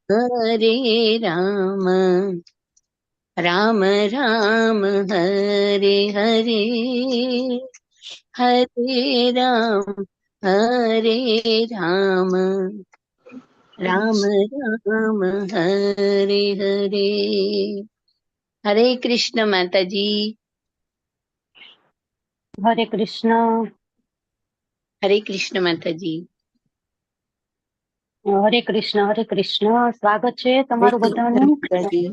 હરે રામ રામ રામ હરે હરે હરે રામ રામ રામ રામ હરે હરે. હરે કૃષ્ણ માતાજી. હરે કૃષ્ણ. હરે કૃષ્ણ માતાજી. હરે કૃષ્ણ. હરે કૃષ્ણ. સ્વાગત છે તમારું બધાનું.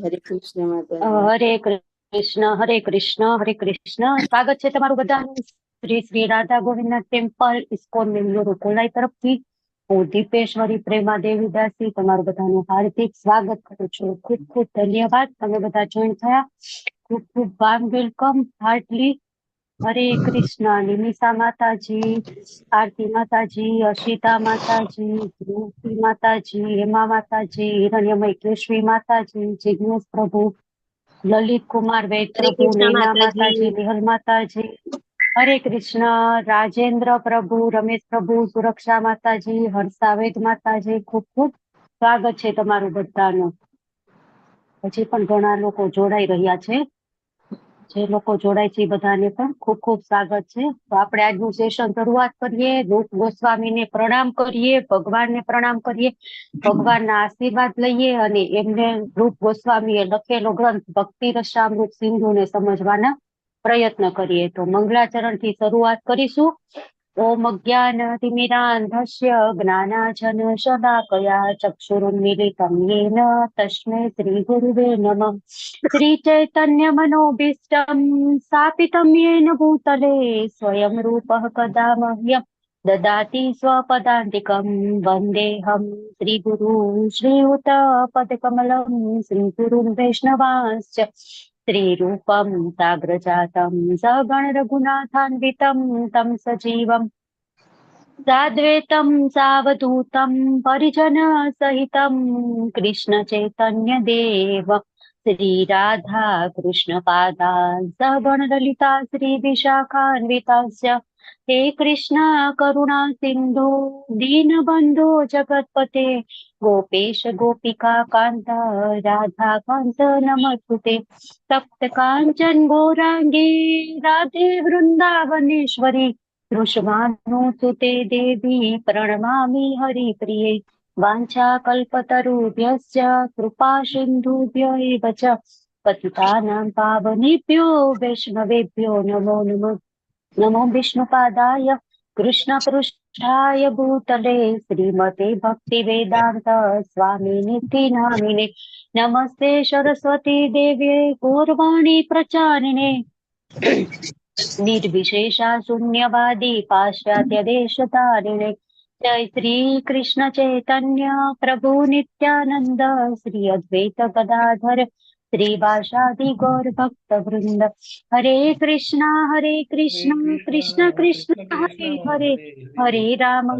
હરે કૃષ્ણ માતાજી. હરે કૃષ્ણ. હરે કૃષ્ણ. હરે કૃષ્ણ. સ્વાગત છે તમારું બધાનું Shri Shri Radha ગોવિંદના temple ISKCON Bangalore coli તરફથી. હું દીપેશ્વરી પ્રેમા દેવીદાસી તમારું બધાનું હાર્દિક સ્વાગત કરું છું. ખૂબ ખૂબ ધન્યવાદ તમે બધા જોઈન થયા. ખૂબ ખૂબ વાર્મ વેલકમ હાર્ટલી. હરે કૃષ્ણ. નિમિષા માતાજી, આરતી માતાજી, અશિતા માતાજી, ધ્રુવતી માતાજી, હેમા માતાજી, હિરણ્યમય કેશવી માતાજી, જિજ્ઞેશ પ્રભુ, લલિત કુમાર વૈદ હરે પ્રભુ, કૃષ્ણ નૈના માતાજી. માતાજી, નિહલ માતાજી, હરે કૃષ્ણ. રાજેન્દ્ર પ્રભુ, રમેશ પ્રભુ, સુરક્ષા માતાજી, હર્ષા વૈદ માતાજી, ખૂબ ખૂબ સ્વાગત છે તમારું બધાનું. હજી પણ ઘણા લોકો જોડાઈ રહ્યા છે. જે લોકો જોડાય છે એ બધાને પણ ખૂબ ખૂબ સ્વાગત છે. તો આપણે આજનું સેશન શરૂઆત કરીએ. રૂપ ગોસ્વામીને પ્રણામ કરીએ, ભગવાનને પ્રણામ કરીએ, ભગવાનના આશીર્વાદ લઈએ અને એમને રૂપ ગોસ્વામીએ લખેલો ગ્રંથ ભક્તિ રસામૃત સિંધુને સમજવાના પ્રયત્ન કરીએ. તો મંગળાચરણથી શરૂઆત કરીશું. ઓમ અજ્ઞાનતિમિરાન્ધસ્ય જ્ઞાનાજન શલાકયા ચક્ષુરુન્મિલિतं येन તસ્मै શ્રી ગુરુવે નમઃ. શ્રી ચૈતન્ય મનોભીષ્ટં સ્થાપિतं येन भूतले स्वयं रूपः कदा मह्यं ददाति स्वपदान्तिकं वन्देऽहं श्रीगुरु श्रीयुतपदकमलं श्रीगुरुं वैष्णवांश्च श्रीरूपं साग्रजातं सगण रघुनाथान्वितं तं सजीवम् साद्वैतं सावधूतं परिजन सहितं कृष्ण चैतन्य देव श्री राधा कृष्ण पादान् सगण ललिता श्री विशाखान्विताश्च हे कृष्ण करुणा सिन्धु दीनबन्धो जगत्पते गोपेश गोपिका कान्त राधा कान्त नमस्तुते तप्त काञ्चन गौराङ्गी राधे वृन्दावनेश्वरी कृष्णानुसुते देवी प्रणमामि हरिप्रिये वाञ्छाकल्पतरुभ्यश्च कृपा सिन्धुभ्य एव च पतितानां पावनेभ्यो वैष्णवेभ्यो नमो नमः. नमो विष्णुपादाय कृष्णपृष्ठाय भूतले श्रीमते भक्तिवेदान्त स्वामिनिति नामिने नमस्ते सरस्वती देव्ये गौरवाणी प्रचारिणे निर्विशेषा शून्यवादी पाश्चात्य देशतारिणे जय श्री कृष्ण चैतन्य प्रभु नित्यानंद श्री अद्वैत गदाधर श्रीवासादि गौर भक्त वृंद हरे कृष्ण कृष्ण कृष्ण हरे हरे हरे राम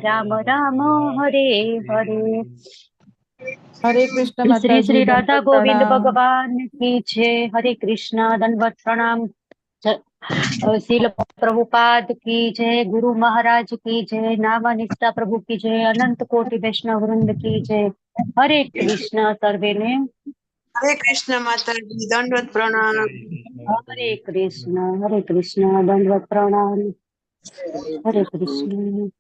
राम राम हरे हरे. हरे कृष्ण श्री माताजी. श्री राधा दंडवत गोविंद प्रणाम. भगवान की जय. हरे कृष्ण. दंडवत प्रणाम. शील प्रभुपाद की जय. गुरु महाराज की जय. नामानिष्ठा प्रभु की जय. अनंत कोटि वैष्णव वृंद की जय. हरे कृष्ण सर्वे ने. हरे कृष्ण माताजी. दंडवत प्रणाम. हरे कृष्ण दंडवत प्रणाम. हरे कृष्ण.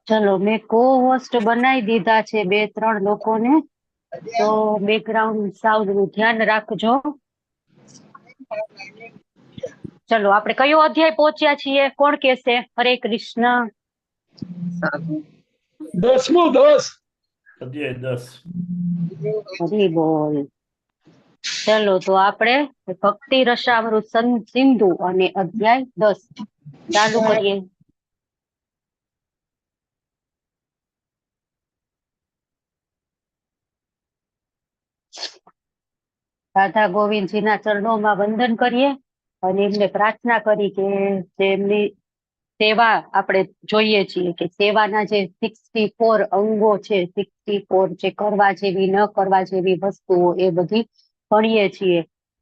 ચલો મેં કો હોસ્ટ બનાવી દીધા છે 2-3 લોકોને, તો બેકગ્રાઉન્ડ સાઉન્ડ નું ધ્યાન રાખજો. ચલો આપણે કયો અધ્યાય પહોંચ્યા છીએ કોણ કહેશે? હરે કૃષ્ણ. 10મો 10 અધ્યાય 10. હરી બોલ. ચલો તો આપણે ભક્તિ રસામૃત સિંધુ અને અધ્યાય 10 ચાલુ કરીએ. રાધા ગોવિંદજીના ચરણોમાં વંદન કરીએ અને એમને પ્રાર્થના કરી કે જેમની સેવા આપણે જોઈએ છીએ કે સેવાના જે 64 અંગો છે, 64 જે કરવા જેવી ન કરવા જેવી વસ્તુઓ એ બધી ભણીએ છીએ.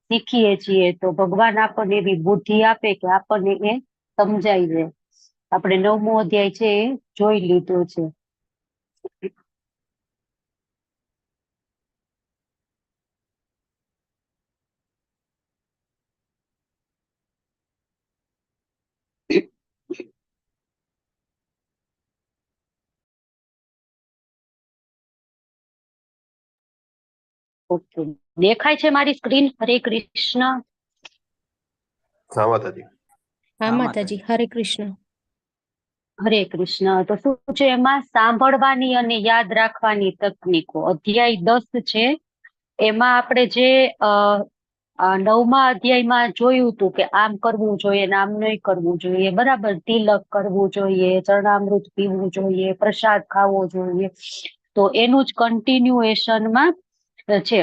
શીખીએ છીએ તો ભગવાન આપણને એવી બુદ્ધિ આપે કે આપણને એ સમજાઈ જાય. આપણે 9મો અધ્યાય છે એ જોઈ લીધો છે. ઓકે, દેખાય છે મારી સ્ક્રીન? હરે કૃષ્ણ. હા માતાજી. હા માતાજી, હરે કૃષ્ણ. હરે કૃષ્ણ. તો શું છે એમાં? સાંભળવાની અને યાદ રાખવાની તકનીકો. અધ્યાય 10 છે. એમાં આપણે જે 9મા અધ્યાયમાં જોયું હતું કે આમ કરવું જોઈએ ને આમ નહીં કરવું જોઈએ, બરાબર. તિલક કરવું જોઈએ, ચરણામૃત પીવું જોઈએ, પ્રસાદ ખાવો જોઈએ. તો એનું જ કન્ટિન્યુએશનમાં છે.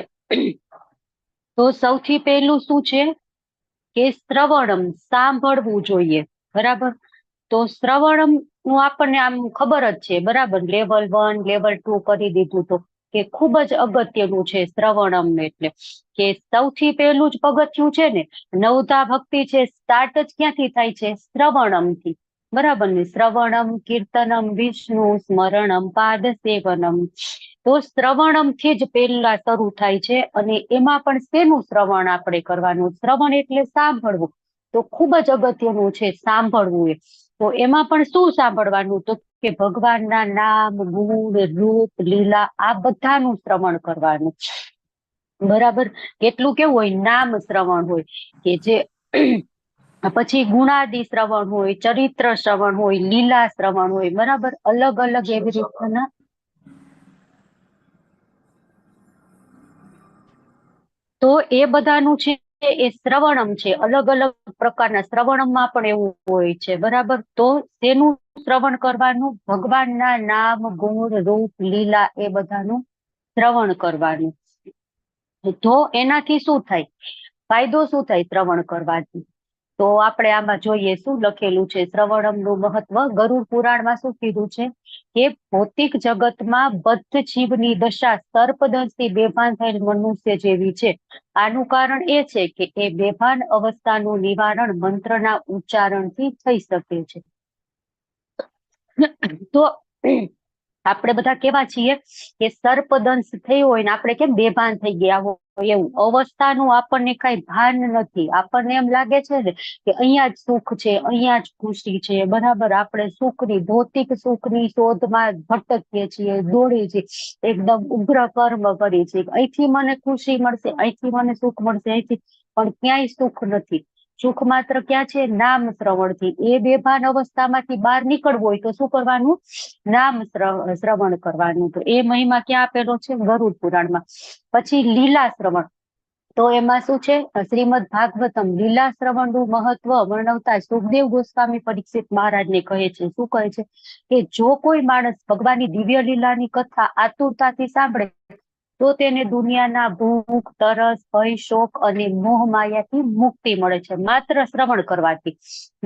તો સૌથી પહેલું શું છે કે શ્રવણમ, સાંભળવું જોઈએ, બરાબર. તો શ્રવણમ નું આપણને આમ ખબર જ છે, બરાબર. લેવલ 1, લેવલ 2 કરી દીધું તો કે ખૂબ જ અગત્યનું છે શ્રવણમ. એટલે કે સૌથી પહેલું જ પગથિયું છે ને, નવધા ભક્તિ છે, સ્ટાર્ટ જ ક્યાંથી થાય છે? શ્રવણમ થી, બરાબર ને. શ્રવણમ કીર્તનમ વિષ્ણુ સ્મરણમ પાદ સેવનમ. તો શ્રવણમ થી જ પહેલા શરૂ થાય છે. અને એમાં પણ શેનું શ્રવણ આપણે કરવાનું? શ્રવણ એટલે સાંભળવું. તો ખૂબ જ અગત્યનું છે સાંભળવું એ. તો એમાં પણ શું સાંભળવાનું? તો કે ભગવાનના નામ, ગુણ, રૂપ, લીલા, આ બધાનું શ્રવણ કરવાનું, બરાબર. કેટલું કેવું હોય? નામ શ્રવણ હોય કે જે પછી ગુણાદિ શ્રવણ હોય, ચરિત્ર શ્રવણ હોય, લીલા શ્રવણ હોય, બરાબર. અલગ અલગ એવી રીતના. તો એ બધાનું છે એ શ્રવણમ છે. અલગ અલગ પ્રકારના શ્રવણમમાં પણ એવું હોય છે, બરાબર. તો તેનું શ્રવણ કરવાનું, ભગવાનના નામ, ગુણ, રૂપ, લીલા, એ બધાનું શ્રવણ કરવાનું. તો એનાથી શું થાય? ફાયદો શું થાય શ્રવણ કરવાથી? તો આપણે આમાં જોઈએ શું લખેલું છે શ્રવણમ નું મહત્વ. ગરુડ પુરાણમાં શું કીધું છે કે ભૌતિક જગતમાં બદ્ધ જીવની દશા સર્પદંશથી બેભાન થયેલ મનુષ્ય જેવી છે. આનું કારણ એ છે કે એ બેભાન અવસ્થાનું નિવારણ મંત્રના ઉચ્ચારણથી થઈ શકે છે. તો આપણે બધા કેવા છીએ કે સર્પદંશ થયો હોય ને આપણે કેમ બેભાન થઈ ગયા હોય એવું. અવસ્થાનું આપણને કઈ ભાન નથી. આપણને એમ લાગે છે ને કે અહીંયા જ સુખ છે, અહીંયા જ ખુશી છે, બરાબર. આપણે સુખની, ભૌતિક સુખની શોધમાં ભટકીએ છીએ, દોડીએ છીએ, એકદમ ઉગ્ર કર્મ કરીએ છીએ. અહીંથી મને ખુશી મળશે, અહીંથી મને સુખ મળશે, અહીંથી. પણ ક્યાંય સુખ નથી. સુખ માત્ર ક્યાં છે? નામ શ્રવણથી. એ બેભાન અવસ્થામાંથી બહાર નીકળવું હોય તો શું કરવાનું? નામ શ્રવણ કરવાનું. તો એ મહિમા ક્યાં આપેલો છે? ગરુડ પુરાણમાં. પછી લીલા શ્રવણ. તો એમાં શું છે? શ્રીમદ ભાગવતમ લીલા શ્રવણનું મહત્વ વર્ણવતા સુખદેવ ગોસ્વામી પરીક્ષિત મહારાજને કહે છે. શું કહે છે? કે જો કોઈ માણસ ભગવાનની દિવ્ય લીલાની કથા આતુરતાથી સાંભળે તો તેને દુનિયાના ભૂખ, તરસ, ભય, શોક અને મોહ માયાથી મુક્તિ મળે છે માત્ર શ્રવણ કરવાથી,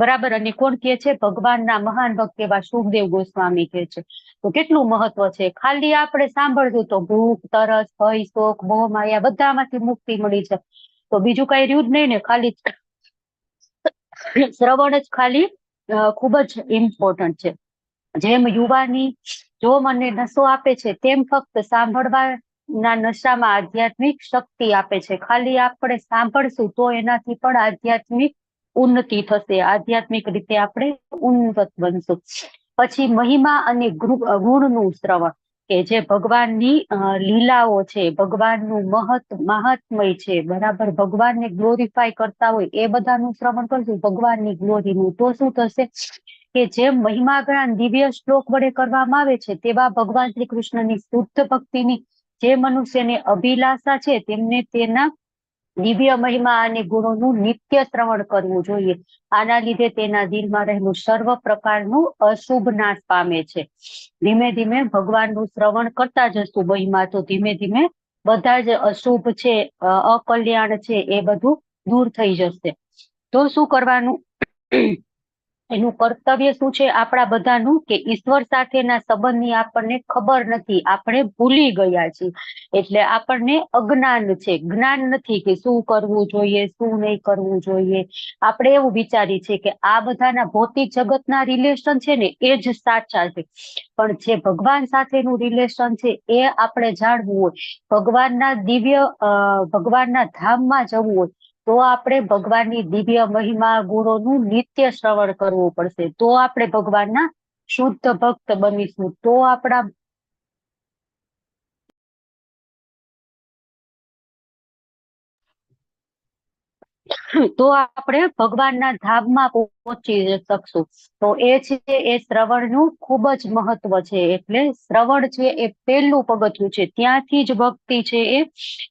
બરાબર. અને કોણ કહે છે? ભગવાનના મહાન ભક્ત એવા સુખદેવ ગોસ્વામી કહે છે. તો કેટલું મહત્વ છે. ખાલી આપણે સાંભળશું તો ભૂખ, તરસ, ભય, શોક, મોહ માયા બધામાંથી મુક્તિ મળી છે. તો બીજું કઈ રહ્યું જ નહીં ને. ખાલી શ્રવણ જ ખાલી ખૂબ જ ઇમ્પોર્ટન્ટ છે. જેમ યુવાની જો મને નશો આપે છે, તેમ ફક્ત સાંભળવાના નશામાં આધ્યાત્મિક શક્તિ આપે છે. ખાલી આપણે સાંભળશું તો એનાથી પણ આધ્યાત્મિક ઉન્નતિ થશે, આધ્યાત્મિક રીતે આપણે ઉન્નત બનશું. પછી મહિમા અને ગુણનું શ્રવણ, કે જે ભગવાનની લીલાઓ છે, ભગવાનનું મહાત્મય છે, બરાબર. ભગવાનને ગ્લોરીફાય કરતા હોય એ બધાનું શ્રવણ કરશું, ભગવાનની ગ્લોરીનું. તો શું થશે કે જેમ મહિમા જ્ઞાન દિવ્ય શ્લોક વડે કરવામાં આવે છે, તેવા ભગવાન શ્રી કૃષ્ણની શુદ્ધ ભક્તિની જે મનુષ્યને અભિલાષા છે તેમને તેના દિવ્ય મહિમા અને ગુણોનું નિત્ય શ્રવણ કરવું જોઈએ. આના લીધે તેના દિલમાં રહેલું સર્વ પ્રકારનું અશુભ નાશ પામે છે. ધીમે ધીમે ભગવાનનું શ્રવણ કરતા જશું મહિમા, તો ધીમે ધીમે બધા જ અશુભ છે, અકલ્યાણ છે, એ બધું દૂર થઈ જશે. તો શું કરવાનું? એનું કર્તવ્ય શું છે આપણા બધાનું કે ઈશ્વર સાથેના સંબંધની આપણને ખબર નથી, આપણે ભૂલી ગયા છીએ. એટલે આપણને અજ્ઞાન છે, જ્ઞાન નથી કે શું કરવું જોઈએ, શું નહીં કરવું જોઈએ. આપણે એવું વિચારીએ છીએ કે આ બધાના ભૌતિક જગતના રિલેશન છે ને એ જ સાચા છે, પણ જે ભગવાન સાથેનું રિલેશન છે એ આપણે જાણવું હોય, ભગવાનના ધામમાં જવું હોય, તો આપણે ભગવાનની દિવ્ય મહિમા ગુણોનું નિત્ય શ્રવણ કરવું પડશે. તો આપણે ભગવાનના શુદ્ધ ભક્ત બનીશું. તો આપણા આપણે ભગવાનના ધામમાં પહોંચી શકશું. તો એ છે એ શ્રવણનું ખૂબ જ મહત્વ છે. એટલે શ્રવણ છે એ પહેલું પગથિયું છે, ત્યાંથી જ ભક્તિ છે એ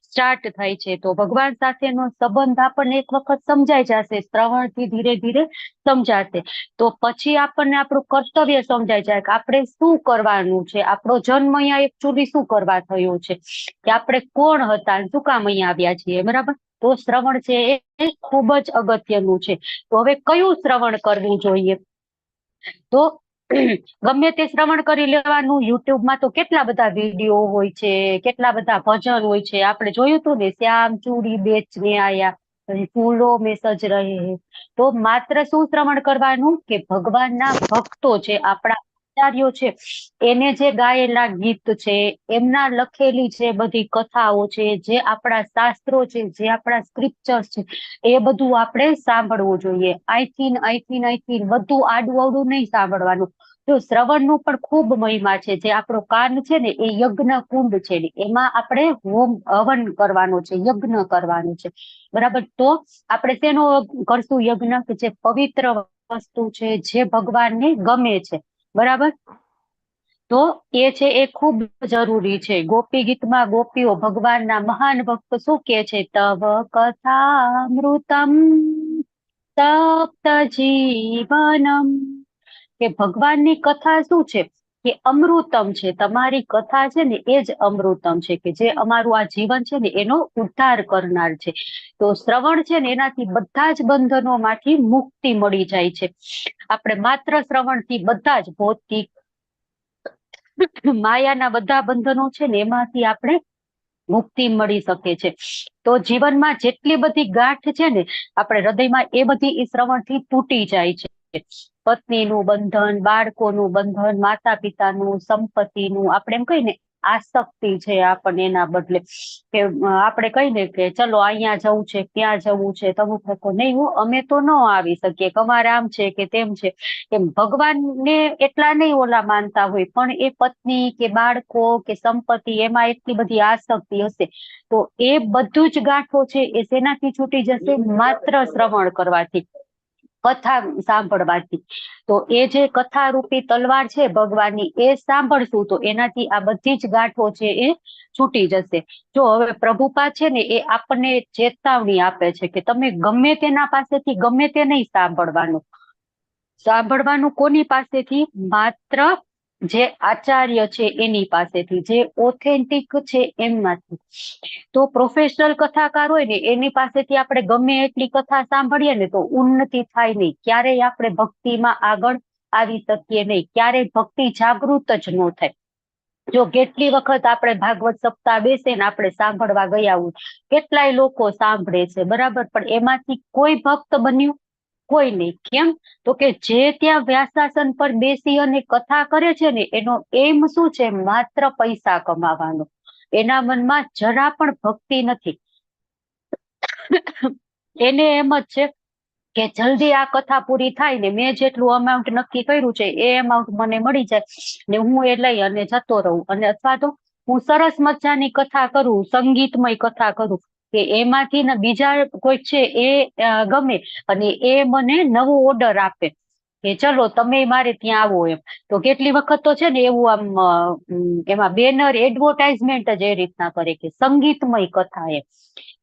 સ્ટાર્ટ થાય છે. તો ભગવાન સાથેનો સંબંધ આપણને એક વખત સમજાઈ જશે, શ્રવણથી ધીરે ધીરે સમજાશે. તો પછી આપણને આપણું કર્તવ્ય સમજાઈ જાય કે આપણે શું કરવાનું છે, આપણો જન્મ અહીંયા એકચ્યુઅલી શું કરવા થયો છે, કે આપણે કોણ હતા, શું કામ અહીંયા આવ્યા છીએ. બરાબર. તો શ્રવણ છે એ ખૂબ જ અગત્યનું છે. તો હવે કયું શ્રવણ કરવું જોઈએ? તો ગમે તે શ્રવણ કરી લેવાનું. યુટ્યુબમાં તો કેટલા બધા વિડીયો હોય છે, કેટલા બધા ભજન હોય છે. આપણે જોયું હતું ને, શ્યામ ચૂડી બેચને આયા, ફૂલો में सज रहे हैं. તો માત્ર શું શ્રવણ કરવાનું કે ભગવાનના ભક્તો છે, આપણા આચાર્યો છે, એને જે ગાયેલા ગીત છે, એમના લખેલી જે બધી કથાઓ છે, જે આપણા શાસ્ત્રો છે, જે આપણા સ્ક્રિપ્ચર્સ છે, એ બધું આપણે સાંભળવું જોઈએ. અહીંથી બધું આડું અવડું નહીં સાંભળવાનું. જો શ્રવણનું પણ ખૂબ મહિમા છે. જે આપણો કાન છે ને એ યજ્ઞ કુંડ છે, એમાં આપણે હોમ હવન કરવાનો છે, યજ્ઞ કરવાનો છે. બરાબર. તો આપણે શેનો કરશું યજ્ઞ? કે જે પવિત્ર વસ્તુ છે, જે ભગવાનને ગમે છે. બરાબર. તો એ છે એ ખૂબ જરૂરી છે. ગોપી ગીતમાં ગોપીઓ ભગવાનના મહાન ભક્ત શું કે છે? તવ કથામૃતમ તપ્ત જીવનમ. કે ભગવાનની કથા શું છે? કે અમૃતમ છે. તમારી કથા છે ને એ જ અમૃતમ છે, કે જે અમારું આ જીવન છે ને એનો ઉદ્ધાર કરનાર છે. તો શ્રવણ છે ને એનાથી બધા જ બંધનોમાંથી મુક્તિ મળી જાય છે. આપણે માત્ર શ્રવણથી બધા જ ભૌતિક માયાના બધા બંધનો છે ને એમાંથી આપણે મુક્તિ મળી શકે છે. તો જીવનમાં જેટલી બધી ગાંઠ છે ને આપણે હૃદયમાં, એ બધી એ શ્રવણથી તૂટી જાય છે. પત્નીનું બંધન, બાળકોનું બંધન, માતા પિતાનું, સંપત્તિનું, આપણે એમ કહીને આસક્તિ છે આપણને, એના બદલે કે આપણે કહીને કે ચલો અહીંયા જવું છે, ત્યાં જવું છે, તમે કહો નહીં અમે તો ન આવી શકીએ, અમારે આમ છે કે તેમ છે. એમ ભગવાનને એટલા નહીં ઓલા માનતા હોય, પણ એ પત્ની કે બાળકો કે સંપત્તિ, એમાં એટલી બધી આસક્તિ હશે. તો એ બધું જ ગાંઠો છે એ શેનાથી છૂટી જશે? માત્ર શ્રવણ કરવાથી, કથા સાંભળવાથી. તો એ જે કથા રૂપી તલવાર છે ભગવાનની, એ સાંભળશું તો એનાથી આ બધી જ ગાંઠો છે એ છૂટી જશે. જો હવે પ્રભુપાદ છે ને એ આપણને ચેતવણી આપે છે કે તમે ગમે તેના પાસેથી ગમે તે નહીં સાંભળવાનું. સાંભળવાનું કોની પાસેથી? માત્ર જે આચાર્ય છે એની પાસેથી, જે ઓથેન્ટિક છે એમનાથી. તો પ્રોફેશનલ કથાકાર હોય ને એની પાસેથી આપણે ગમે એટલી કથા સાંભળીએ ને તો ઉન્નતિ થાય નહીં, ક્યારેય આપણે ભક્તિમાં આગળ આવી શકીએ નહીં, ક્યારેય ભક્તિ જાગૃત જ ન થાય. જો કેટલી વખત આપણે ભાગવત સપ્તાહ બેસે ને આપણે સાંભળવા ગયા હોય, કેટલાય લોકો સાંભળે છે, બરાબર, પણ એમાંથી કોઈ ભક્ત બન્યું? કોઈ નહીં. કેમ? તો કે જે ત્યાં વ્યાસાસન પર બેસી અને કથા કરે છે ને એનો એમ શું છે? માત્ર પૈસા કમાવાનો. એના મનમાં જરા પણ ભક્તિ નથી. એને એમ જ છે કે જલ્દી આ કથા પૂરી થાય ને મેં જેટલું અમાઉન્ટ નક્કી કર્યું છે એ અમાઉન્ટ મને મળી જાય ને હું એ લઈ અને જતો રહું. અને અથવા તો હું સરસ મજાની કથા કરું, સંગીતમય કથા કરું, કે એમાંથી ને બીજા કોઈ છે એ ગમે અને એ મને નવો ઓર્ડર આપે કે ચલો તમે મારે ત્યાં આવો એમ. તો કેટલી વખત તો છે ને એવું આમ એમાં બેનર એડવર્ટાઇઝમેન્ટ જ એ રીતના કરે કે સંગીતમય કથા એમ.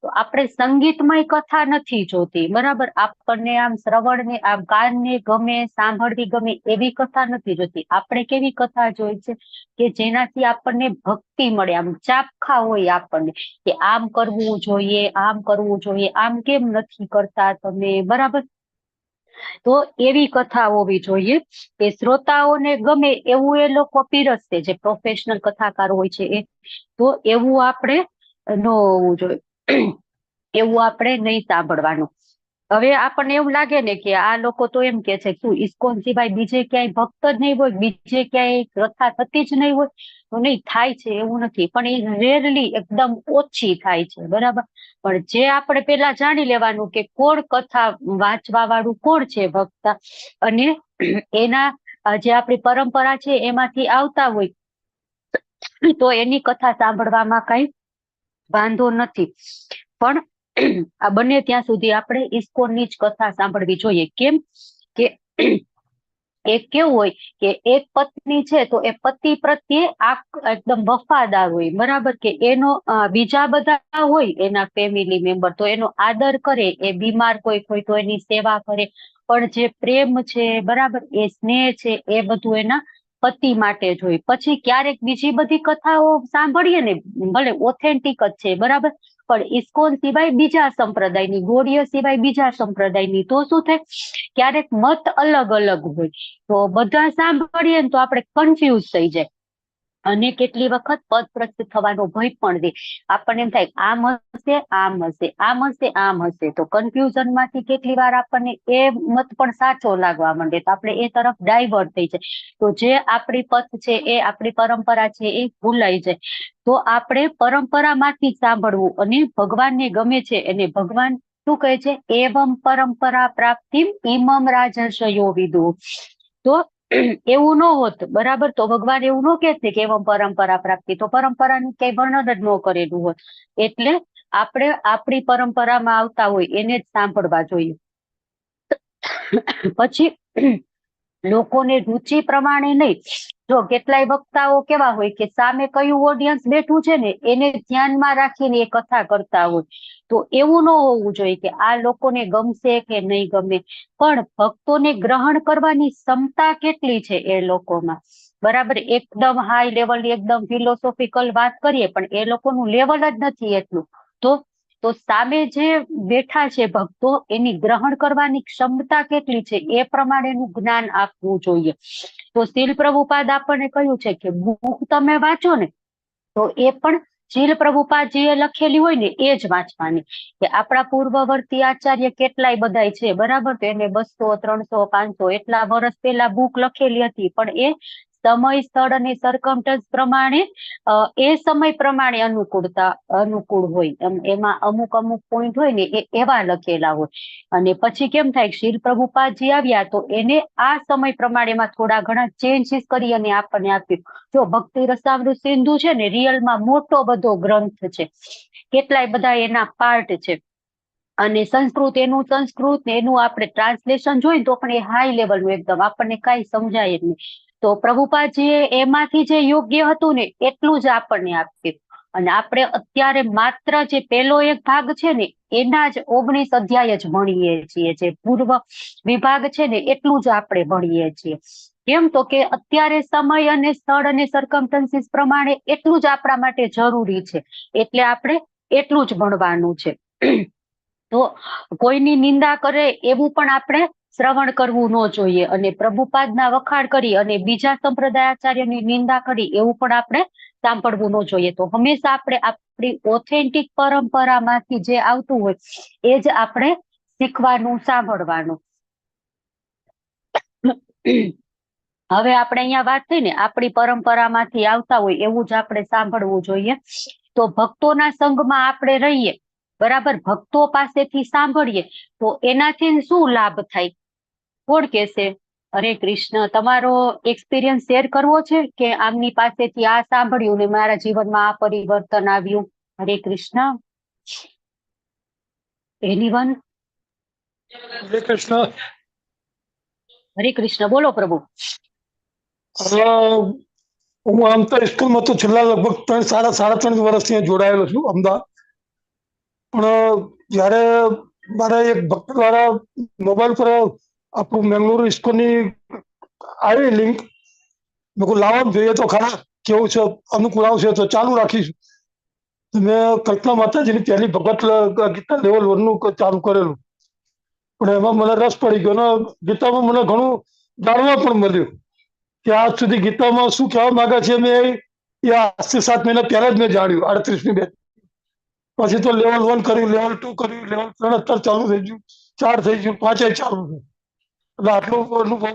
તો આપણે સંગીતમય કથા નથી જોતી, બરાબર. આપણને આમ શ્રવણને, આમ કાનને ગમે, સાંભળવી ગમે એવી કથા નથી જોતી. આપણે કેવી કથા જોઈ છે કે જેનાથી આપણને ભક્તિ મળે, આમ ચાપખા હોય આપણને કે આમ કરવું જોઈએ, આમ કરવું જોઈએ, આમ કેમ નથી કરતા તમે, બરાબર. તો એવી કથા હોવી જોઈએ કે શ્રોતાઓને ગમે એવું એ લોકો પીરસશે, જે પ્રોફેશનલ કથાકાર હોય છે એ. તો એવું આપણે ન હોવું જોઈએ, એવું આપણે નહીં સાંભળવાનું. હવે આપણને એવું લાગે ને કે આ લોકો તો એમ કે છે શું ઇસ્કોન સિવાય બીજે ક્યાંય ભક્ત જ નહીં હોય, બીજે ક્યાંય કથા થતી જ નહીં હોય? તો નહીં, થાય છે, એવું નથી, પણ એ રેરલી એકદમ ઓછી થાય છે, બરાબર. પણ જે આપણે પેલા જાણી લેવાનું કે કોણ કથા વાંચવા વાળું કોણ છે વક્તા, અને એના જે આપણી પરંપરા છે એમાંથી આવતા હોય તો એની કથા સાંભળવામાં કઈ વાંધો નથી. પણ આ બને ત્યાં સુધી આપણે ઇસ્કોનની જ કથા સાંભળવી જોઈએ. કેમ કે એક કેવું હોય કે એક પત્ની છે તો એ પતિ પ્રત્યે એકદમ વફાદાર હોય, બરાબર, કે એનો બીજા બધા હોય એના ફેમિલી મેમ્બર તો એનો આદર કરે, એ બીમાર કોઈ હોય તો એની સેવા કરે, પણ જે પ્રેમ છે, બરાબર, એ સ્નેહ છે, એ બધું એના પતિ માટે જ હોય. પછી ક્યારેક બીજી બધી કથાઓ સાંભળીએ ને, ભલે ઓથેન્ટિક જ છે, બરાબર, પણ ઇસ્કોન સિવાય બીજા સંપ્રદાયની, ગોળીઓ સિવાય બીજા સંપ્રદાયની, તો શું થાય, ક્યારેક મત અલગ અલગ હોય, તો બધા સાંભળીએ ને તો આપણે કન્ફ્યુઝ થઈ જાય, અને કેટલી વખત પદભ્રષ્ટ થવાનો ભય પણ રહે. આપણને એમ થાય આમ હશે, આમ હશે, આમ હશે, આમ હશે, તો કન્ફ્યુઝન માંથી કેટલી વાર આપણને એ મત પણ સાચો લાગવા માંડે, તો આપણે એ તરફ ડાયવર્ટ થઈ જાય, તો જે આપણી પથ છે, એ આપણી પરંપરા છે, એ ભૂલાઈ જાય. તો આપણે પરંપરામાંથી સાંભળવું, અને ભગવાનને ગમે છે એને ભગવાન શું કહે છે, એવમ પરંપરા પ્રાપ્તિ ઇમમ રાજર્ષયો વિદુ. તો એવું ન હોત, બરાબર, તો ભગવાન એવું ન કહેત કે એવમ પરંપરા પ્રાપ્તિ, તો પરંપરાનું કઈ વર્ણન જ ન કરેલું હોત. એટલે આપણે આપણી પરંપરામાં આવતા હોય એને જ સાંભળવા જોઈએ. પછી લોકોને રુચિ પ્રમાણે નહીં. જો કેટલાય વક્તાઓ કેવા હોય કે સામે કયું ઓડિયન્સ બેઠું છે ને એને ધ્યાનમાં રાખીને એ કથા કરતા હોય, તો એવું ન હોવું જોઈએ કે આ લોકોને ગમશે કે નહીં ગમે, પણ ભક્તોને ગ્રહણ કરવાની ક્ષમતા કેટલી છે એ લોકોમાં, બરાબર. એકદમ હાઈ લેવલની એકદમ ફિલોસોફિકલ વાત કરીએ, પણ એ લોકોનું લેવલ જ નથી એટલું, તો સામે જે બેઠા છે ભક્તો, એની ગ્રહણ કરવાની ક્ષમતા કેટલી છે એ પ્રમાણેનું જ્ઞાન આપવું જોઈએ. તો શીલ પ્રભુપાદ આપણને કહ્યું છે કે બુક તમે વાંચો ને તો એ પણ શીલ પ્રભુપાદજીએ લખેલી હોય ને એ જ વાંચવાની. કે આપણા પૂર્વવર્તી આચાર્ય કેટલાય બધાય છે, બરાબર, તો એને 200, 300, 500 એટલા વર્ષ પહેલા બુક લખેલી હતી, પણ એ સમય, સ્થળ અને સરકમસ્ટન્સ પ્રમાણે એ સમય પ્રમાણે અનુકૂળ હોય, એમાં અમુક પોઈન્ટ હોય ને એ એવા લખેલા હોય. અને પછી કેમ થાય, શીલ પ્રભુપાદજી આવ્યા તો એને આ સમય પ્રમાણેમાં થોડા ઘણા ચેન્જીસ કરી અને આપણને આપ્યું. જો ભક્તિ રસામૃત સિંધુ છે ને રિયલમાં મોટો બધો ગ્રંથ છે, કેટલાય બધા એના પાર્ટ છે, અને સંસ્કૃત એનું આપણે ટ્રાન્સલેશન જોઈએ તો પણ એ હાઈ લેવલનું એકદમ, આપણને કઈ સમજાય જ નહીં. તો પ્રભુપાદજીએ એમાંથી જે યોગ્ય હતું ને એટલું જ આપણને આપ્યું. અને આપણે અત્યારે માત્ર જે પેલો એક ભાગ છે ને એના જ 19 અધ્યાય જ ભણીએ છીએ, જે પૂર્વ વિભાગ છે ને એટલું જ આપણે ભણીએ છીએ. કેમ તો કે અત્યારે સમય અને સ્થળ અને સરકમસ્ટન્સીસ પ્રમાણે એટલું જ આપણા માટે જરૂરી છે, એટલે આપણે એટલું જ ભણવાનું છે. તો કોઈની નિંદા કરે એવું પણ આપણે શ્રવણ કરવું ન જોઈએ, અને પ્રભુપાદના વખાણ કરી અને બીજા સંપ્રદાય આચાર્યની નિંદા કરી એવું પણ આપણે સાંભળવું ન જોઈએ. તો હંમેશા આપણે આપણી ઓથેન્ટિક પરંપરામાંથી જે આવતું હોય એ જ આપણે શીખવાનું, સાંભળવાનું. હવે આપણે અહીંયા વાત થઈ ને આપણી પરંપરામાંથી આવતા હોય એવું જ આપણે સાંભળવું જોઈએ. તો ભક્તોના સંઘમાં આપણે રહીએ, બરાબર, ભક્તો પાસેથી સાંભળીએ તો એનાથી શું લાભ થાય, કોણ કહેશે? હરે કૃષ્ણ, તમારો એક્સપિરિયન્સ શેર કરવો છે કે આમની પાસેથી આ સાંભળ્યું ને મારા જીવનમાં આ પરિવર્તન આવ્યું? હરે કૃષ્ણ. એનીવન? હરે કૃષ્ણ. હરે કૃષ્ણ, બોલો પ્રભુ. હું આમ તો સ્કૂલમાં તો છેલ્લા લગભગ સાડા ત્રણ વર્ષથી જોડાયેલો છું અમદાવાદ. પણ જયારે મારા એક ભક્ત દ્વારા મોબાઈલ પર આપણું મેંગલુરુ ઇસ્કોનની આવી લિંક, મેં કહું લાવો જોઈએ તો ખરા કેવું છે, અનુકૂળ આવશે તો ચાલુ રાખીશું. મેં કલ્પના માતાજીની પહેલી ભગવત ગીતા લેવલ 1 નું ચાલુ કરેલું. પણ એમાં મને રસ પડી ગયો અને ગીતામાં મને ઘણું જાણવા પણ મળ્યું કે આજ સુધી ગીતામાં શું કહેવા માંગે છે. મેં એ 8 થી 7 મહિના પહેલા જ મેં જાણ્યું 38મી બેચ. પછી તો લેવલ 1 કર્યું, લેવલ 2 કર્યું, લેવલ 3 અત્યારે ચાલુ થઈ ગયું, 4 થઈ ગયું, 5 ચાલુ છે. એટલે આટલું અનુભવ